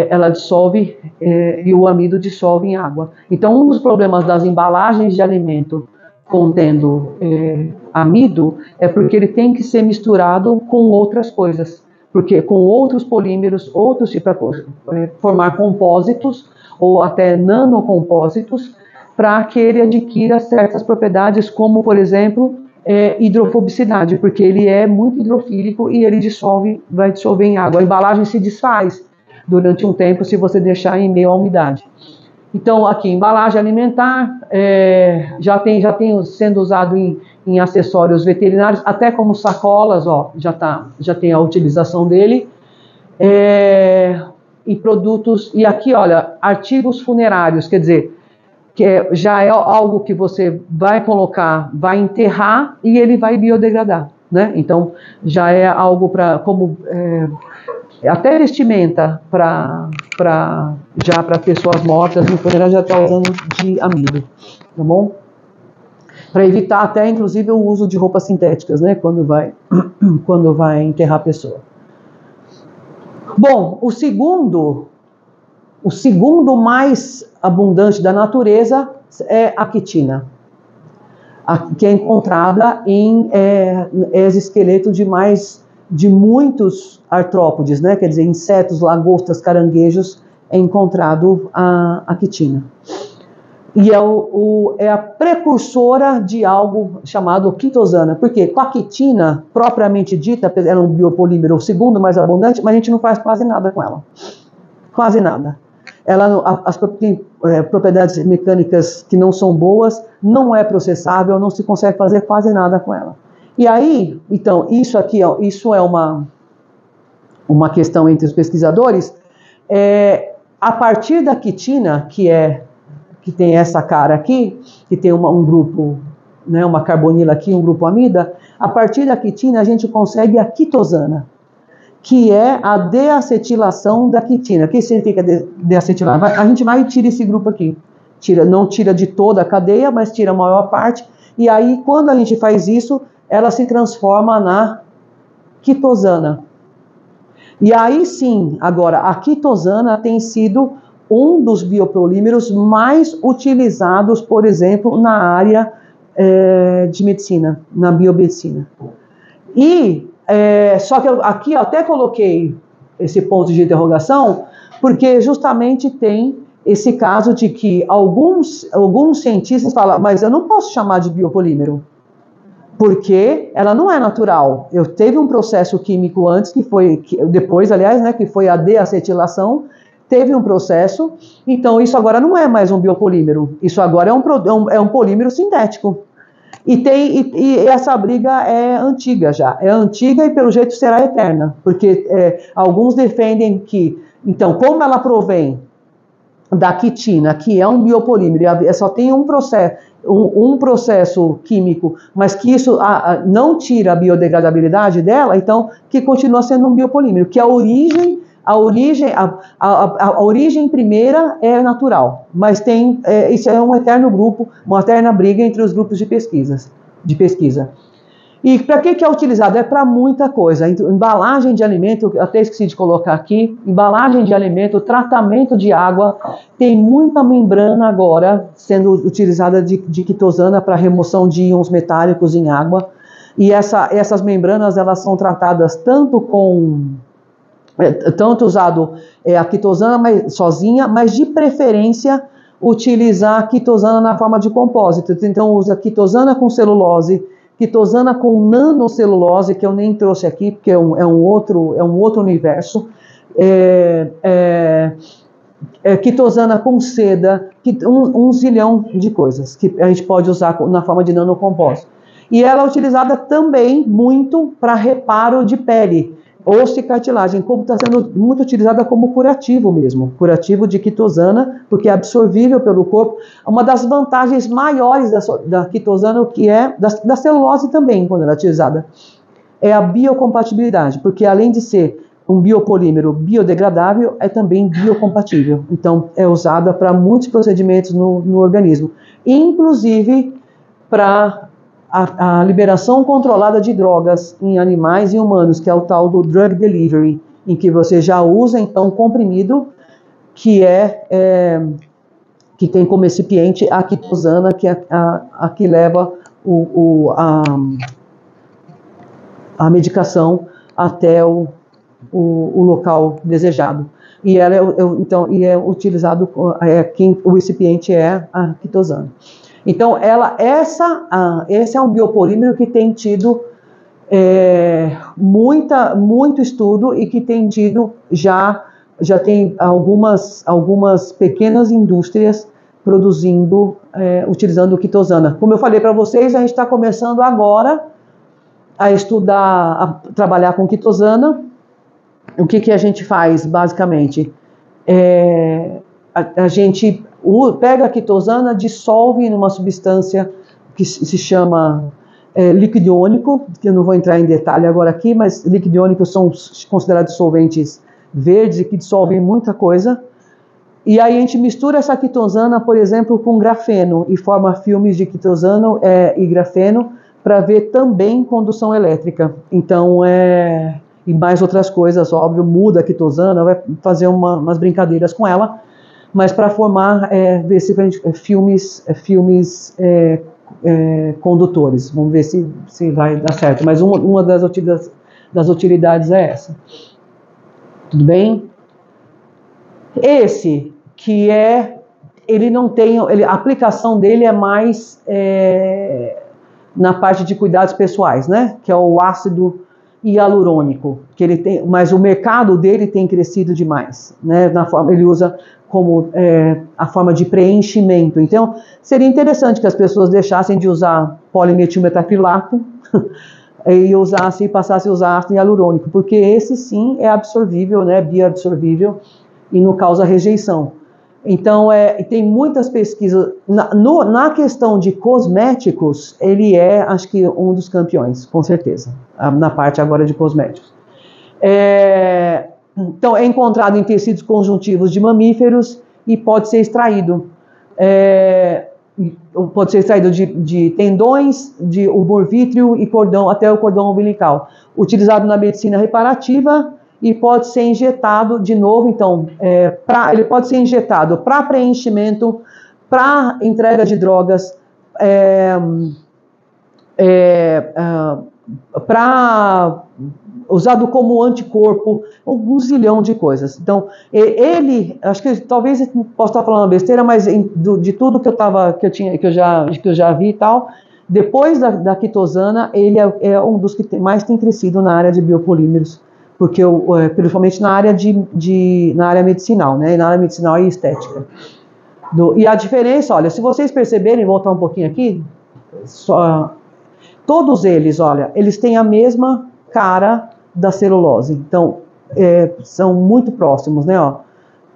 Ela dissolve e o amido dissolve em água. Então, um dos problemas das embalagens de alimento contendo amido é porque ele tem que ser misturado com outras coisas. Porque com outros polímeros, para formar compósitos ou até nanocompósitos, para que ele adquira certas propriedades, como, por exemplo, hidrofobicidade, porque ele é muito hidrofílico e ele vai dissolver em água. A embalagem se desfaz durante um tempo se você deixar em meio à umidade. Então, aqui, embalagem alimentar, já tem sendo usado em acessórios veterinários, até como sacolas, ó, já tem a utilização dele. E produtos, e aqui, olha, artigos funerários, quer dizer, que já é algo que você vai colocar, vai enterrar e ele vai biodegradar, né? Então já é algo como até vestimenta para pessoas mortas no funeral já está usando de amido, tá bom? Para evitar até inclusive o uso de roupas sintéticas, né? Quando vai enterrar a pessoa. Bom, o segundo mais abundante da natureza é a quitina, que é encontrada em exoesqueleto de muitos artrópodes, né? Quer dizer, insetos, lagostas, caranguejos, é encontrado a quitina. E é a precursora de algo chamado quitosana, porque com a quitina, propriamente dita, ela é um biopolímero, o segundo mais abundante, mas a gente não faz quase nada com ela. Quase nada. Ela tem propriedades mecânicas que não são boas, não é processável, não se consegue fazer quase nada com ela. E aí, então, isso aqui, ó, isso é uma questão entre os pesquisadores, a partir da quitina, que tem essa cara aqui, que tem um grupo, né, uma carbonila aqui, um grupo amida, a partir da quitina a gente consegue a quitosana, que é a deacetilação da quitina. O que significa deacetilar? A gente vai e tira esse grupo aqui. Não tira de toda a cadeia, mas tira a maior parte. E aí, quando a gente faz isso, ela se transforma na quitosana. E aí sim, agora, a quitosana tem sido um dos biopolímeros mais utilizados, por exemplo, na área de medicina, na biomedicina. E só que aqui eu até coloquei esse ponto de interrogação, porque justamente tem esse caso de que alguns cientistas falam, mas eu não posso chamar de biopolímero, porque ela não é natural. Eu teve um processo químico antes, depois, aliás, né, que foi a deacetilação, teve um processo, então isso agora não é mais um biopolímero, isso agora é um polímero sintético. E essa briga é antiga já, é antiga e pelo jeito será eterna, porque alguns defendem que, então, como ela provém da quitina, que é um biopolímero, só tem um processo químico, mas que isso não tira a biodegradabilidade dela, então que continua sendo um biopolímero, que a origem primeira é natural, mas isso é um eterno grupo, uma eterna briga entre os grupos de pesquisa. E para que é utilizado? É para muita coisa. Embalagem de alimento, até esqueci de colocar aqui, embalagem de alimento, tratamento de água, tem muita membrana agora sendo utilizada de quitosana para remoção de íons metálicos em água. E essas membranas, elas são tratadas tanto usado a quitosana sozinha, mas de preferência utilizar a quitosana na forma de compósito. Então usa quitosana com celulose, quitosana com nanocelulose, que eu nem trouxe aqui, porque é um outro universo, quitosana com seda, um zilhão de coisas que a gente pode usar na forma de nanocompósito. E ela é utilizada também muito para reparo de pele, osso e cartilagem, como está sendo muito utilizada como curativo mesmo, curativo de quitosana, porque é absorvível pelo corpo. Uma das vantagens maiores da quitosana, que é da celulose também, quando ela é utilizada, é a biocompatibilidade, porque além de ser um biopolímero biodegradável, é também biocompatível. Então, é usada para muitos procedimentos no organismo, inclusive para a liberação controlada de drogas em animais e humanos, que é o tal do drug delivery, em que você já usa, então, comprimido, que tem como recipiente a quitosana, que é a que leva a medicação até o local desejado. E ela é utilizado, o recipiente é a quitosana. Então, esse é um biopolímero que tem tido muito estudo e que tem tido já tem algumas pequenas indústrias produzindo, utilizando quitosana. Como eu falei para vocês, a gente está começando agora a estudar, a trabalhar com quitosana. O que a gente faz, basicamente? A gente pega a quitosana, dissolve numa substância que se chama líquido iônico, que eu não vou entrar em detalhe agora aqui, mas líquido iônico são considerados solventes verdes e que dissolvem muita coisa. E aí a gente mistura essa quitosana, por exemplo, com grafeno e forma filmes de quitosano e grafeno para ver também condução elétrica. Então, e mais outras coisas, óbvio, muda a quitosana, vai fazer umas brincadeiras com ela, mas para formar filmes condutores. Vamos ver se vai dar certo. Mas uma das utilidades é essa. Tudo bem? Esse, que ele não tem, a aplicação dele é mais na parte de cuidados pessoais, né? Que é o ácido hialurônico, que ele tem, mas o mercado dele tem crescido demais, né? Ele usa como a forma de preenchimento. Então, seria interessante que as pessoas deixassem de usar polimetilmetacrilato e passassem a usar ácido hialurônico, porque esse sim é absorvível, né? Bioabsorvível e não causa rejeição. Então, tem muitas pesquisas. Na questão de cosméticos, ele acho que, um dos campeões, com certeza, na parte agora de cosméticos. Então, é encontrado em tecidos conjuntivos de mamíferos e pode ser extraído. Pode ser extraído de tendões, de humor vítreo e cordão, até o cordão umbilical. Utilizado na medicina reparativa e pode ser injetado de novo. Então, ele pode ser injetado para preenchimento, para entrega de drogas, para usado como anticorpo, um zilhão de coisas. Então, ele, acho que talvez possa estar falando besteira, mas de tudo que eu já vi e tal, depois da quitosana, ele é um dos que mais tem crescido na área de biopolímeros, porque principalmente na área na área medicinal, né? Na área medicinal e estética. E a diferença, olha, se vocês perceberem, voltar um pouquinho aqui, todos eles, olha, eles têm a mesma cara da celulose. Então, são muito próximos, né? Ó.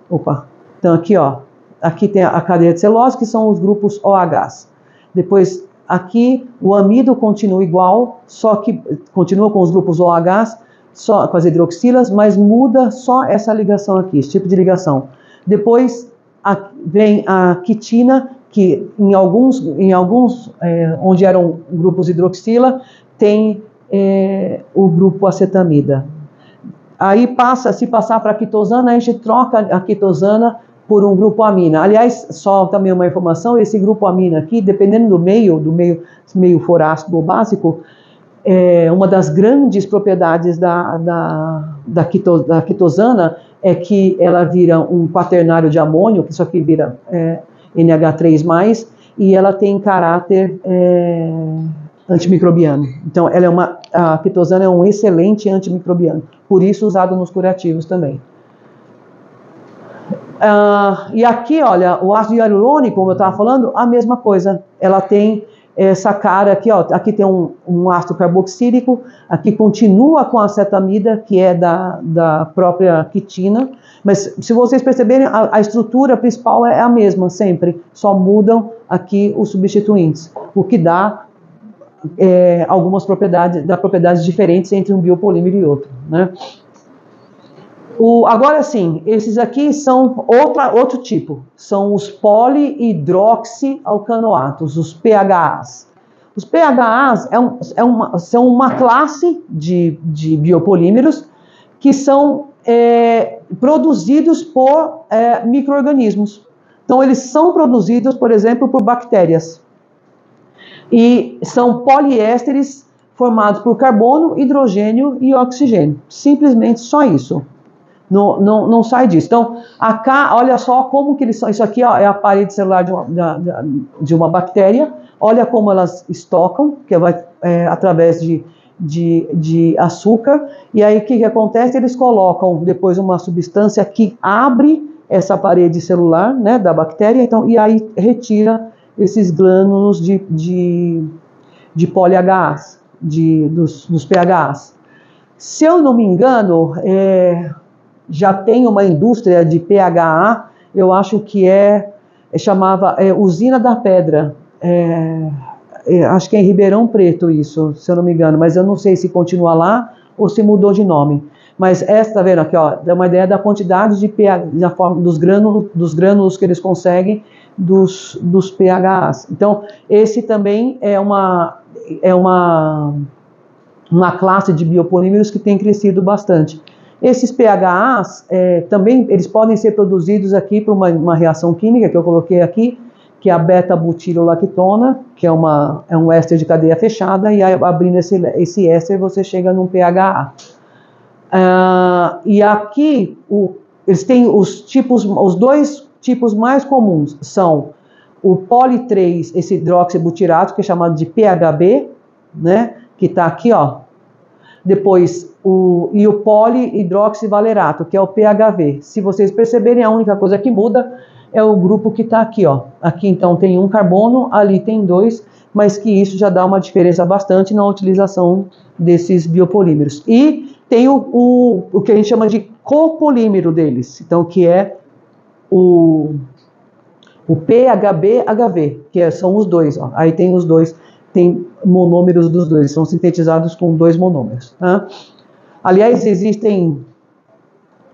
Opa. Então, aqui, ó. Aqui tem a cadeia de celulose, que são os grupos OHs. Depois, aqui, o amido continua igual, só que continua com os grupos OHs, só com as hidroxilas, mas muda só essa ligação aqui, esse tipo de ligação. Depois, vem a quitina, que em alguns onde eram grupos hidroxila, tem o grupo acetamida. Aí se passar para a quitosana, a gente troca a quitosana por um grupo amina. Aliás, só também uma informação, esse grupo amina aqui, dependendo do meio for ácido ou básico, uma das grandes propriedades da quitosana é que ela vira um quaternário de amônio, que isso aqui vira NH3+, e ela tem caráter antimicrobiano. Então, a quitosana é um excelente antimicrobiano, por isso usado nos curativos também. E aqui, olha, o ácido hialurônico, como eu estava falando, a mesma coisa. Ela tem essa cara aqui, ó, aqui tem um ácido carboxílico, aqui continua com a acetamida, que é da própria quitina, mas se vocês perceberem, a estrutura principal é a mesma sempre, só mudam aqui os substituintes, o que dá algumas propriedades diferentes entre um biopolímero e outro, né? Agora sim, esses aqui são outro tipo, são os polihidroxialcanoatos, os PHAs. Os PHAs são uma classe de biopolímeros que são produzidos por micro-organismos. Então, eles são produzidos, por exemplo, por bactérias. E são poliésteres formados por carbono, hidrogênio e oxigênio. Simplesmente só isso. Não sai disso. Então, olha só como que eles são. Isso aqui, ó, é a parede celular de uma bactéria. Olha como elas estocam, que vai através de açúcar. E aí, o que acontece? Eles colocam depois uma substância que abre essa parede celular, né, da bactéria. Então, e aí retira esses glânulos de poli-HAs, dos PHAs. Se eu não me engano, já tem uma indústria de PHA, eu acho que chamava Usina da Pedra, acho que é em Ribeirão Preto isso, se eu não me engano, mas eu não sei se continua lá ou se mudou de nome. Mas essa, tá vendo aqui, ó, dá uma ideia da quantidade de pH, da forma dos grânulos que eles conseguem dos PHAs. Então, esse também é uma classe de biopolímeros que tem crescido bastante. Esses PHAs também eles podem ser produzidos aqui por uma reação química que eu coloquei aqui, que é a beta-butirolactona, que é um éster de cadeia fechada, e abrindo esse éster você chega num PHA. E aqui eles têm os dois tipos mais comuns, são o poli-3, esse hidroxibutirato, que é chamado de PHB, né, que está aqui, ó. Depois, o polihidroxivalerato, que é o PHV. Se vocês perceberem, a única coisa que muda é o grupo que está aqui, ó. Aqui, então, tem um carbono, ali tem dois, mas que isso já dá uma diferença bastante na utilização desses biopolímeros. E tem o que a gente chama de copolímero deles, então, que é o PHB-HV, que são os dois, ó. Aí tem os dois, tem monômeros dos dois, são sintetizados com dois monômeros. Tá? Aliás, existem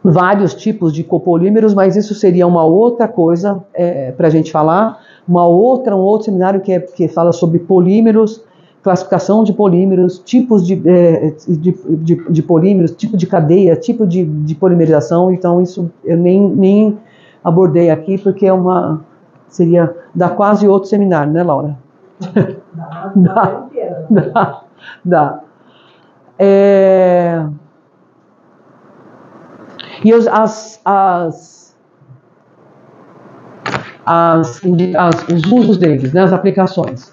vários tipos de copolímeros, mas isso seria uma outra coisa para a gente falar, um outro seminário que fala sobre polímeros, classificação de polímeros, tipos de polímeros, tipo de cadeia, tipo de polimerização. Então isso eu nem abordei aqui porque dá quase outro seminário, né, Laura? Dá. E os usos deles, né, as aplicações.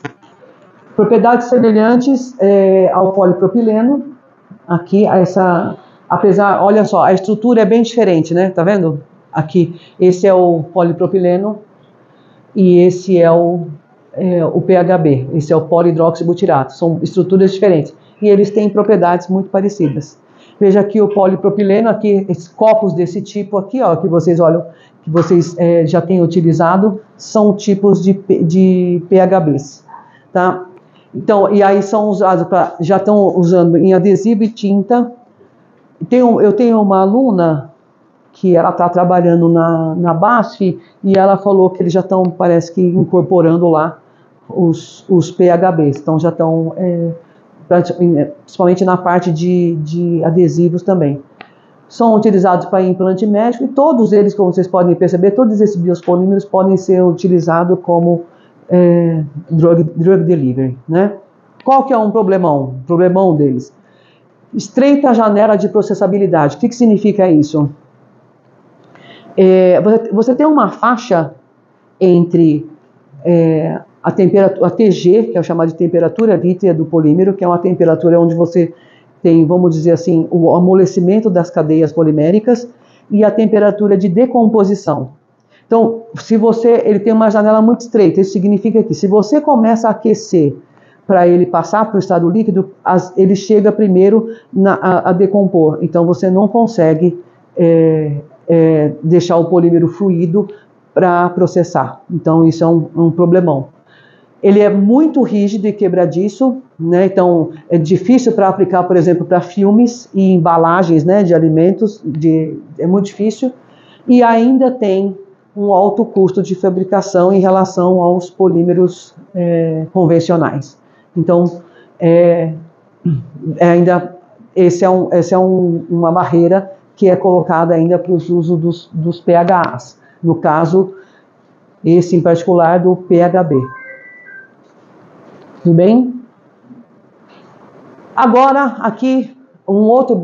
Propriedades semelhantes ao polipropileno. Aqui, apesar, olha só, a estrutura é bem diferente, né? Tá vendo? Aqui, esse é o polipropileno e esse é o PHB, esse é o polihidroxibutirato. São estruturas diferentes e eles têm propriedades muito parecidas. Veja aqui o polipropileno, aqui esses copos desse tipo aqui, ó, que vocês olham, que vocês já têm utilizado, são tipos de PHBs, tá? Então, e aí são usados já estão usando em adesivo e tinta. Eu tenho uma aluna que ela está trabalhando na BASF e ela falou que eles já estão, parece que, incorporando lá os PHBs. Então já estão, principalmente na parte de adesivos também. São utilizados para implante médico e todos eles, como vocês podem perceber, todos esses biopolímeros podem ser utilizados como drug delivery, né? Qual que é um problemão deles? Estreita a janela de processabilidade. O que significa isso? Você tem uma faixa entre a temperatura, a TG, que é o chamado de temperatura vítrea do polímero, que é uma temperatura onde você tem, vamos dizer assim, o amolecimento das cadeias poliméricas, e a temperatura de decomposição. Então, ele tem uma janela muito estreita. Isso significa que se você começa a aquecer para ele passar para o estado líquido, ele chega primeiro a decompor. Então, você não consegue deixar o polímero fluido para processar. Então, isso é um problemão. Ele é muito rígido e quebradiço, né? Então é difícil para aplicar, por exemplo, para filmes e embalagens, né, de alimentos, é muito difícil, e ainda tem um alto custo de fabricação em relação aos polímeros convencionais. Então, ainda essa é uma barreira que é colocada ainda para os usos dos PHAs. No caso, esse em particular do PHB. Tudo bem? Agora, aqui, um outro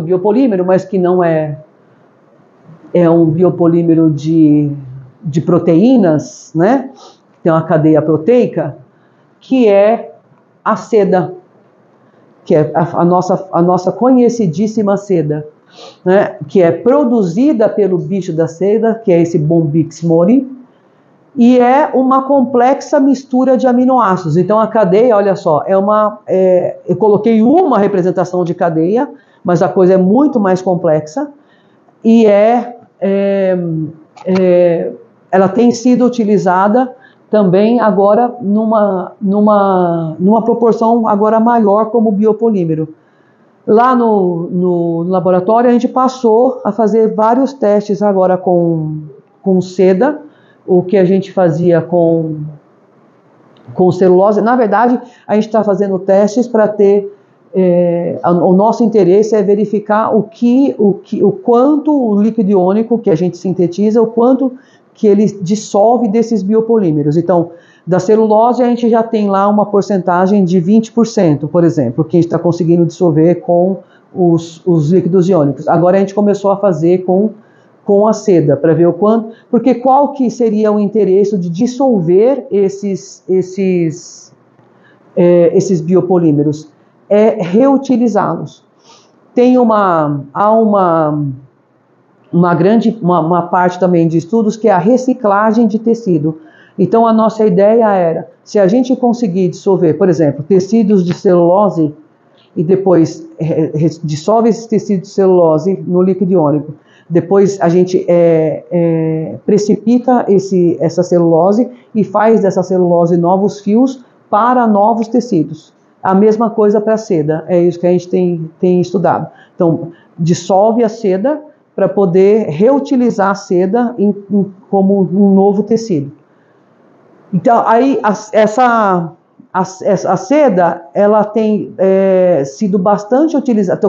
biopolímero, mas que não é um biopolímero de proteínas, né? Tem uma cadeia proteica, que é a seda, que é a nossa conhecidíssima seda, né? Que é produzida pelo bicho da seda, que é esse Bombyx mori, e é uma complexa mistura de aminoácidos. Então a cadeia, olha só, eu coloquei uma representação de cadeia, mas a coisa é muito mais complexa, e ela tem sido utilizada também agora numa proporção agora maior como biopolímero. Lá no laboratório a gente passou a fazer vários testes agora com seda, o que a gente fazia com celulose. Na verdade, a gente está fazendo testes para ter, o nosso interesse é verificar o quanto o líquido iônico que a gente sintetiza, o quanto que ele dissolve desses biopolímeros. Então, da celulose a gente já tem lá uma porcentagem de 20%, por exemplo, que a gente está conseguindo dissolver com os líquidos iônicos. Agora a gente começou a fazer com a seda, para ver o quanto, porque qual que seria o interesse de dissolver esses biopolímeros? É reutilizá-los. Há uma parte também de estudos que é a reciclagem de tecido. Então a nossa ideia era, se a gente conseguir dissolver, por exemplo, tecidos de celulose e depois dissolve esses tecidos de celulose no líquido iônico, depois a gente precipita essa celulose e faz dessa celulose novos fios para novos tecidos. A mesma coisa para a seda, é isso que a gente tem estudado. Então, dissolve a seda para poder reutilizar a seda como um novo tecido. Então, aí a seda, ela tem sido bastante utilizada, ela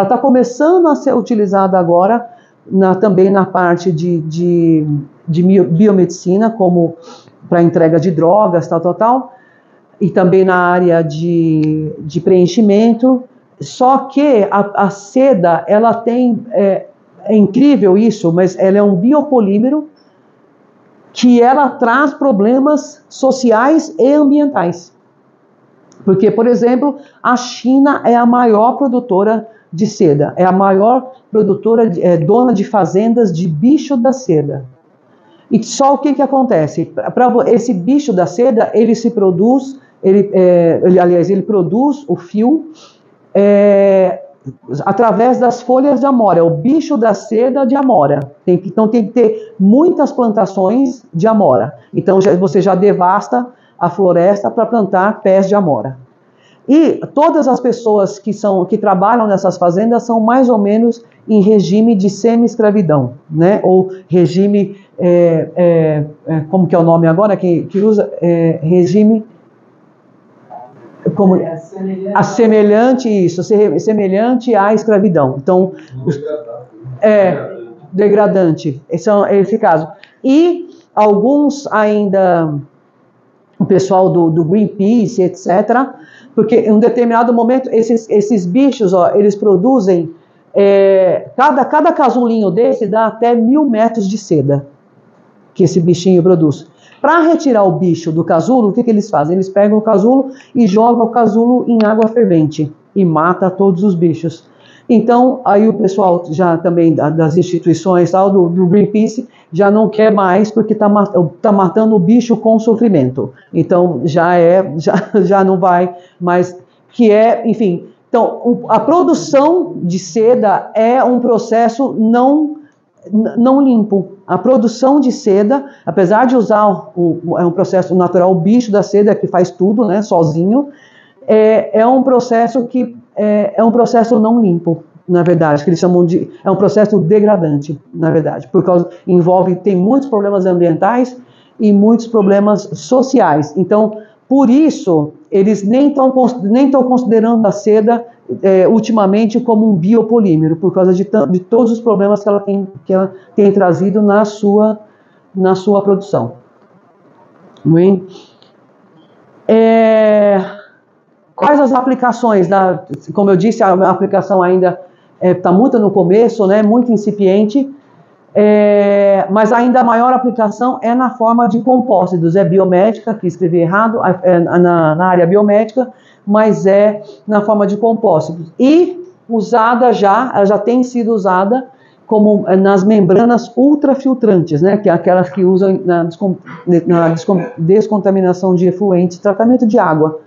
está começando a ser utilizada agora também na parte de biomedicina, como para entrega de drogas, tal. e também na área de preenchimento. Só que a seda, ela tem, é incrível isso, mas ela é um biopolímero que ela traz problemas sociais e ambientais. Porque, por exemplo, a China é a maior produtora de seda, é a maior produtora, dona de fazendas de bicho da seda. E só o que acontece? Para esse bicho da seda, ele se produz, ele produz o fio através das folhas de amora, é o bicho da seda de amora. Então tem que ter muitas plantações de amora. Então você já devasta a floresta para plantar pés de amora. E todas as pessoas que trabalham nessas fazendas são mais ou menos em regime de semi-escravidão, né? Ou regime, como que é o nome agora que usa? Regime... Como, semelhante à escravidão. Então, degradante. Esse caso. E alguns ainda, o pessoal do Greenpeace, etc., porque em um determinado momento esses bichos, eles produzem, cada casulinho desse dá até 1000 metros de seda que esse bichinho produz. Para retirar o bicho do casulo, o que eles fazem? Eles pegam o casulo e jogam o casulo em água fervente e mata todos os bichos. Então, aí o pessoal já também das instituições do Greenpeace já não quer mais porque está matando o bicho com sofrimento. Então, já não vai mais, enfim. Então, a produção de seda é um processo não limpo. A produção de seda, apesar de usar um processo natural, o bicho da seda que faz tudo, né, sozinho, é um processo que é um processo não limpo, na verdade, que eles chamam é um processo degradante, na verdade, porque tem muitos problemas ambientais e muitos problemas sociais. Então, por isso, eles nem estão considerando a seda ultimamente como um biopolímero, por causa de todos os problemas que ela tem trazido na sua produção. Não é? Quais as aplicações? Como eu disse, a aplicação ainda está muito no começo, né, muito incipiente, mas ainda a maior aplicação é na forma de compósitos, biomédica, que escrevi errado, na área biomédica, mas na forma de compósitos. E ela já tem sido usada como nas membranas ultrafiltrantes, né, que é aquelas que usam na descontaminação de efluentes, tratamento de água,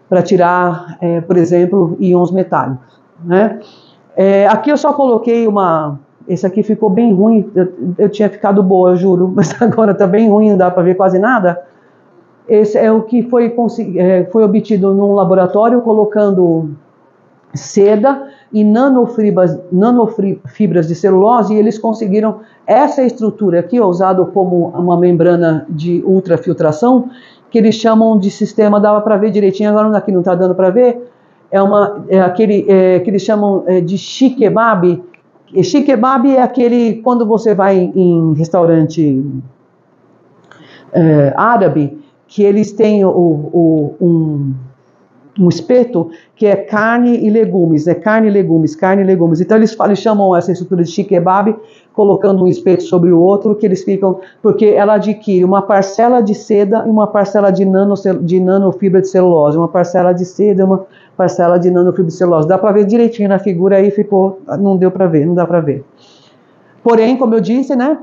para tirar, por exemplo, íons metálicos, né? Aqui eu só coloquei esse aqui ficou bem ruim, eu tinha ficado boa, eu juro, mas agora está bem ruim, não dá para ver quase nada. Esse é o que foi obtido num laboratório, colocando seda e nanofibras de celulose, e eles conseguiram essa estrutura aqui, usado como uma membrana de ultrafiltração, que eles chamam de sistema, dava para ver direitinho, agora aqui não está dando para ver, aquele que eles chamam de shish-kebab. Shish-kebab é aquele, quando você vai em restaurante árabe, que eles têm um espeto que é carne e legumes, carne e legumes. Então eles chamam essa estrutura de shish-kebab, colocando um espeto sobre o outro, que eles ficam, porque ela adquire uma parcela de seda e uma parcela de nanofibra de celulose, uma parcela de seda e uma parcela de nanofibra de celulose. Dá para ver direitinho na figura, aí não dá para ver. Porém, como eu disse, né,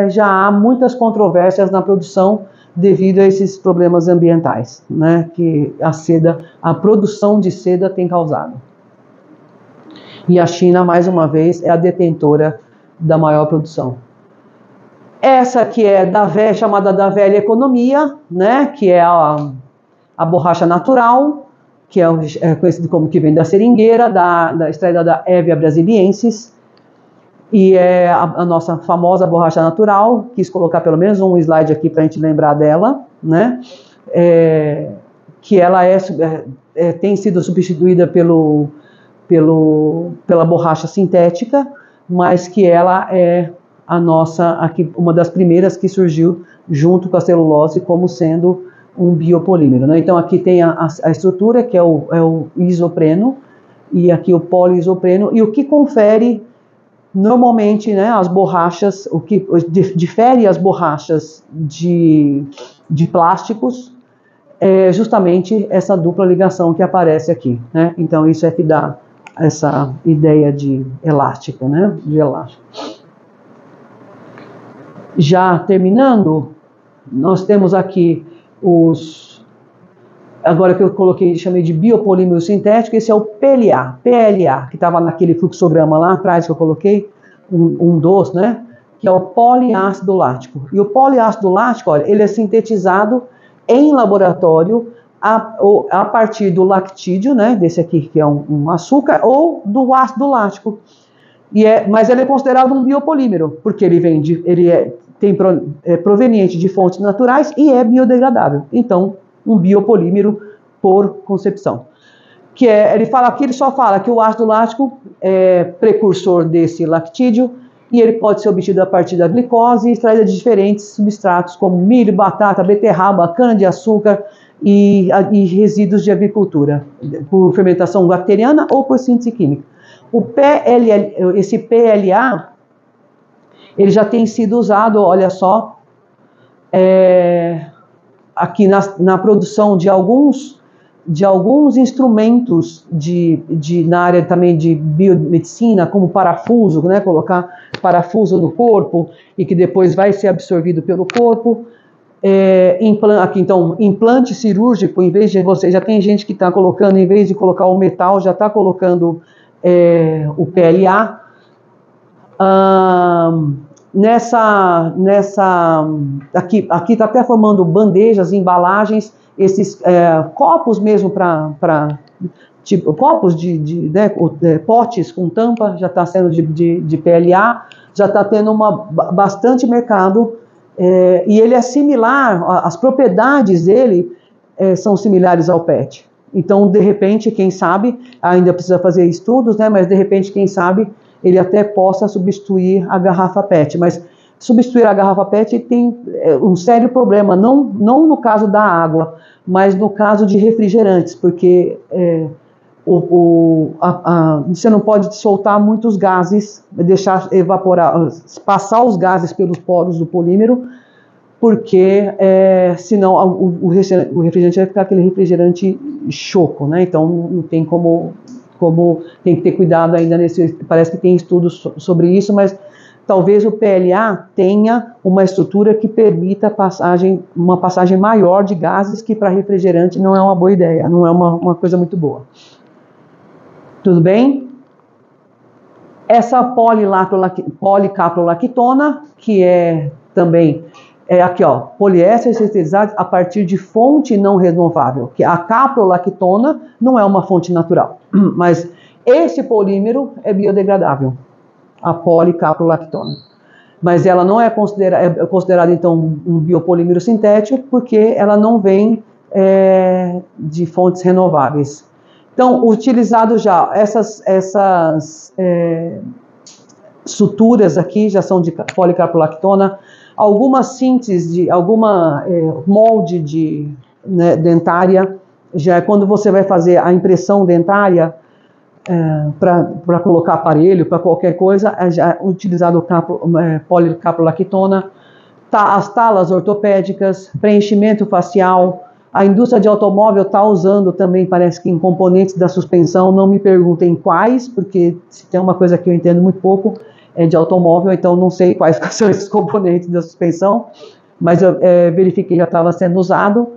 já há muitas controvérsias na produção devido a esses problemas ambientais, né, que a produção de seda tem causado. E a China, mais uma vez, é a detentora da maior produção. Essa que é chamada da velha economia, né, que é a borracha natural, que é conhecido como que vem da seringueira, extraída da Hevea brasiliensis, e é a nossa famosa borracha natural. Quis colocar pelo menos um slide aqui para a gente lembrar dela, né? Que ela tem sido substituída pela borracha sintética, mas que ela é uma das primeiras que surgiu junto com a celulose como sendo um biopolímero, né? Então aqui tem a estrutura, que é o isopreno, e aqui o poliisopreno, e o que confere normalmente, né, as borrachas, o que difere as borrachas de plásticos é justamente essa dupla ligação que aparece aqui, né? Então isso é que dá essa ideia de elástico, né? De elástico. Já terminando, nós temos aqui agora que eu chamei de biopolímero sintético, esse é o PLA, que estava naquele fluxograma lá atrás que eu coloquei, um dos, né? Que é o poliácido lático. E o poliácido lático, olha, ele é sintetizado em laboratório a partir do lactídeo, né? Desse aqui que é um açúcar, ou do ácido lático. Mas ele é considerado um biopolímero, porque ele é proveniente de fontes naturais e é biodegradável. Então, um biopolímero por concepção. Ele só fala que o ácido lático é precursor desse lactídeo e ele pode ser obtido a partir da glicose e extraído de diferentes substratos como milho, batata, beterraba, cana-de-açúcar e resíduos de agricultura, por fermentação bacteriana ou por síntese química. Esse PLA, ele já tem sido usado, olha só, aqui na produção de alguns instrumentos na área também de biomedicina, como parafuso, né, colocar parafuso no corpo e que depois vai ser absorvido pelo corpo. Aqui então, implante cirúrgico, em vez de já tem gente que está colocando, em vez de colocar o metal, já está colocando o PLA. Aqui está até formando bandejas, embalagens, esses copos mesmo tipo, copos potes com tampa, já está sendo de PLA, já está tendo bastante mercado, e ele é similar, as propriedades dele são similares ao PET. Então, de repente, quem sabe, ainda precisa fazer estudos, né, mas de repente, quem sabe, ele até possa substituir a garrafa PET, mas substituir a garrafa PET tem um sério problema, não no caso da água, mas no caso de refrigerantes, porque você não pode soltar muitos gases, deixar evaporar, passar os gases pelos poros do polímero, porque senão o refrigerante vai ficar aquele refrigerante choco, né? Então não tem como tem que ter cuidado ainda parece que tem estudos sobre isso, mas talvez o PLA tenha uma estrutura que permita uma passagem maior de gases, que para refrigerante não é uma boa ideia, não é uma coisa muito boa. Tudo bem? Essa policaprolactona, que também aqui, ó, poliéster sintetizado a partir de fonte não renovável, que a caprolactona não é uma fonte natural, mas esse polímero é biodegradável, a policaprolactona. Mas ela não é considerada então um biopolímero sintético, porque ela não vem de fontes renováveis. Então, utilizado já essas suturas aqui já são de policaprolactona. Alguma síntese, alguma molde dentária, já é quando você vai fazer a impressão dentária para colocar aparelho, para qualquer coisa, já é utilizado policaprolactona, as talas ortopédicas, preenchimento facial. A indústria de automóvel está usando também, parece que em componentes da suspensão, não me perguntem quais, porque se tem uma coisa que eu entendo muito pouco, de automóvel, então não sei quais são esses componentes da suspensão, mas eu verifiquei que já estava sendo usado.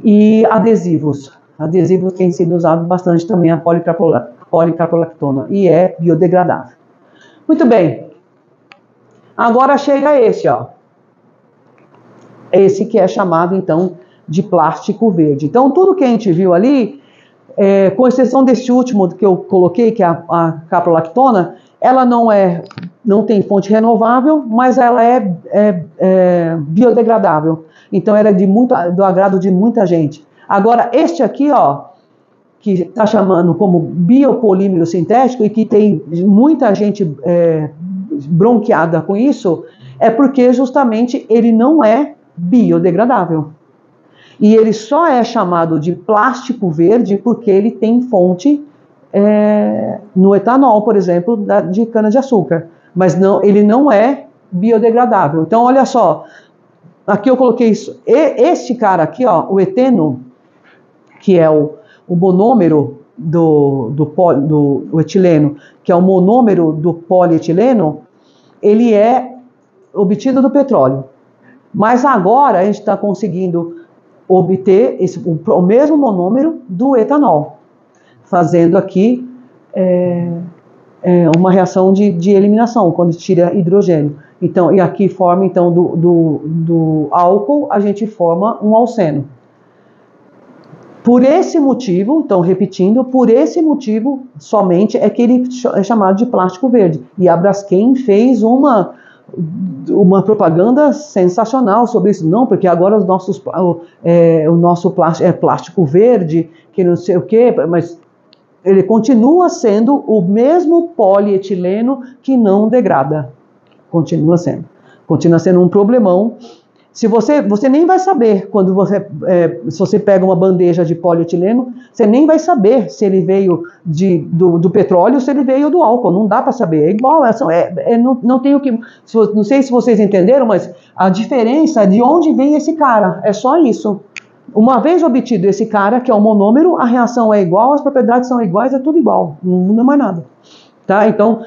E adesivos têm sido usados bastante também, a policaprolactona, e é biodegradável. Muito bem, agora chega esse, ó, esse que é chamado então de plástico verde. Então tudo que a gente viu ali, com exceção desse último que eu coloquei, que é a caprolactona, ela não tem fonte renovável, mas ela é biodegradável. Então era do agrado de muita gente. Agora, este aqui, ó, que está chamando como biopolímero sintético e que tem muita gente bronqueada com isso, é porque justamente ele não é biodegradável. E ele só é chamado de plástico verde porque ele tem fonte no etanol, por exemplo, de cana-de-açúcar. Mas não, ele não é biodegradável. Então, olha só, aqui eu coloquei isso. Este cara aqui, ó, o eteno, que é o monômero do etileno, que é o monômero do polietileno, ele é obtido do petróleo. Mas agora a gente está conseguindo obter o mesmo monômero do etanol, fazendo aqui uma reação de eliminação, quando tira hidrogênio. Então, e aqui forma, então, do álcool, a gente forma um alceno. Por esse motivo, então, repetindo, por esse motivo somente é que ele é chamado de plástico verde. E a Braskem fez uma propaganda sensacional sobre isso. Não, porque agora o nosso plástico é plástico verde, que não sei o quê, mas ele continua sendo o mesmo polietileno que não degrada. Continua sendo um problemão. Se você nem vai saber, se você pega uma bandeja de polietileno, você nem vai saber se ele veio do petróleo ou se ele veio do álcool, não dá para saber, é igual, não tem o que, não sei se vocês entenderam, mas a diferença é de onde vem esse cara, é só isso. Uma vez obtido esse cara, que é o monômero, a reação é igual, as propriedades são iguais, é tudo igual, não muda mais nada. Tá? Então,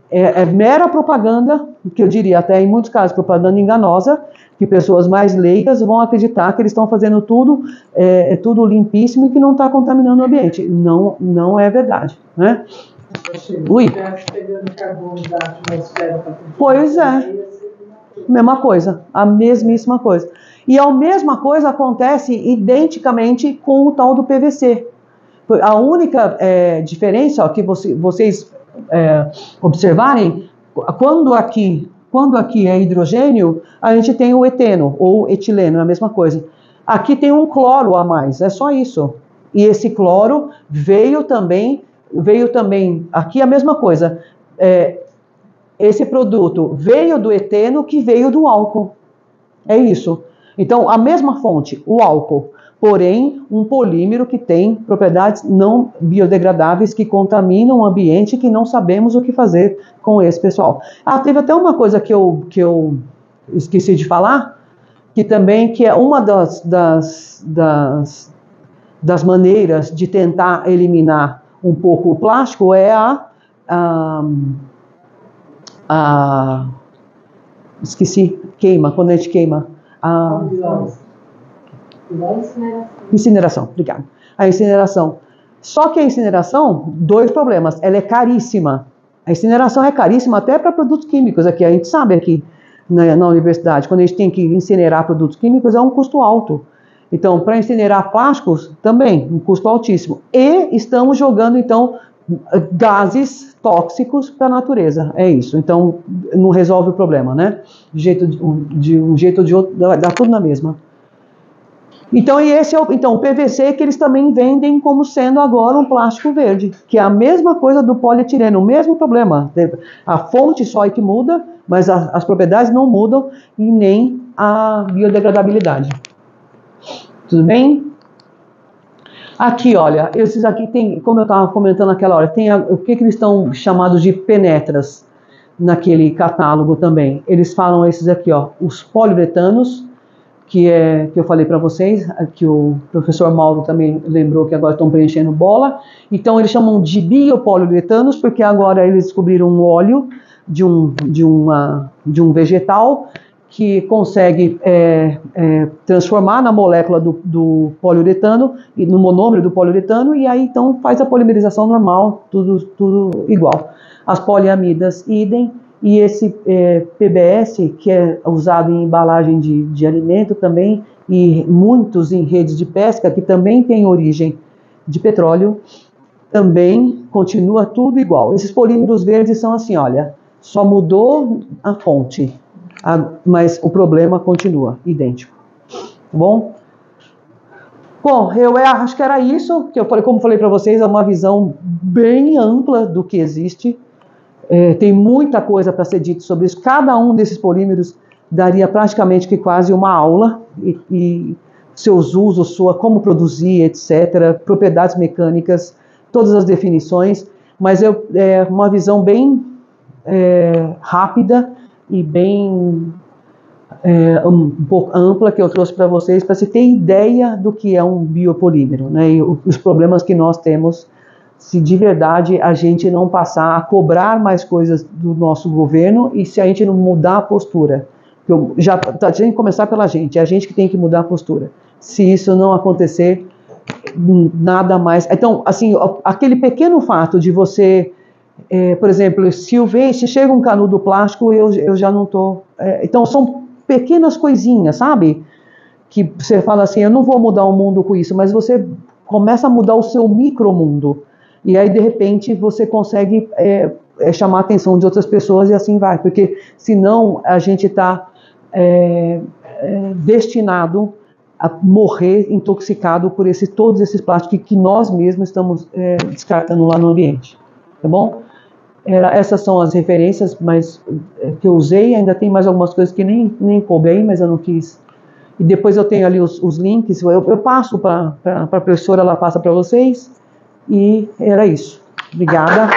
é mera propaganda, que eu diria até em muitos casos propaganda enganosa, que pessoas mais leigas vão acreditar que eles estão fazendo tudo, tudo limpíssimo e que não está contaminando o ambiente. Não é verdade. Né? Ui. Pois é. Mesma coisa, a mesmíssima coisa. E a mesma coisa acontece identicamente com o tal do PVC. A única diferença, ó, que vocês observarem, quando aqui é hidrogênio, a gente tem o eteno ou etileno, é a mesma coisa. Aqui tem um cloro a mais, é só isso. E esse cloro veio também, aqui a mesma coisa. Esse produto veio do eteno que veio do álcool. É isso. Então, a mesma fonte, o álcool. Porém, um polímero que tem propriedades não biodegradáveis que contaminam o ambiente, que não sabemos o que fazer com esse pessoal. Teve até uma coisa que eu esqueci de falar, que é uma das maneiras de tentar eliminar um pouco o plástico é esqueci, queima, quando a gente queima. Incineração, obrigado. A incineração. Só que a incineração, dois problemas. Ela é caríssima. A incineração é caríssima até para produtos químicos. Aqui a gente sabe aqui na universidade, quando a gente tem que incinerar produtos químicos, é um custo alto. Então, para incinerar plásticos, também, um custo altíssimo. E estamos jogando, então, gases tóxicos para a natureza. É isso. Então, não resolve o problema, né? De um jeito ou de outro, dá tudo na mesma. Então, o PVC que eles também vendem como sendo agora um plástico verde, que é a mesma coisa do polietileno, o mesmo problema. A fonte só é que muda, mas as propriedades não mudam e nem a biodegradabilidade. Tudo bem? Aqui, olha, esses aqui tem, como eu estava comentando naquela hora, tem o que eles estão chamados de penetras naquele catálogo também. Eles falam esses aqui, ó, os poliuretanos, que eu falei para vocês, que o professor Mauro também lembrou que agora estão preenchendo bola. Então, eles chamam de biopoliuretanos, porque agora eles descobriram um óleo de um vegetal que consegue transformar na molécula do poliuretano, e no monômero do poliuretano, e aí então faz a polimerização normal, tudo igual. As poliamidas, idem. E esse PBS, que é usado em embalagem de alimento também, e muitos em redes de pesca, que também tem origem de petróleo, também continua tudo igual. Esses polímeros verdes são assim, olha, só mudou a fonte, mas o problema continua idêntico. Tá bom? Bom, eu acho que era isso, que eu falei, como falei para vocês, é uma visão bem ampla do que existe. Tem muita coisa para ser dito sobre isso. Cada um desses polímeros daria praticamente que quase uma aula. seus usos, como produzir, etc., propriedades mecânicas, todas as definições, mas é uma visão bem rápida e bem um pouco ampla que eu trouxe para vocês, para se ter ideia do que é um biopolímero, né, e os problemas que nós temos se de verdade a gente não passar a cobrar mais coisas do nosso governo e se a gente não mudar a postura. A gente tem que começar pela gente, é a gente que tem que mudar a postura. Se isso não acontecer, nada mais. Então, assim, aquele pequeno fato de você, por exemplo, se chega um canudo plástico, eu já não estou... então, são pequenas coisinhas, sabe? Que você fala assim, eu não vou mudar o mundo com isso, mas você começa a mudar o seu micromundo. E aí, de repente, você consegue chamar a atenção de outras pessoas e assim vai. Porque, senão, a gente está destinado a morrer intoxicado por todos esses plásticos que nós mesmos estamos descartando lá no ambiente. Tá bom? Essas são as referências que eu usei. Ainda tem mais algumas coisas que nem coubei, mas eu não quis. E depois eu tenho ali os links. Eu passo para a professora, ela passa para vocês. E era isso. Obrigada.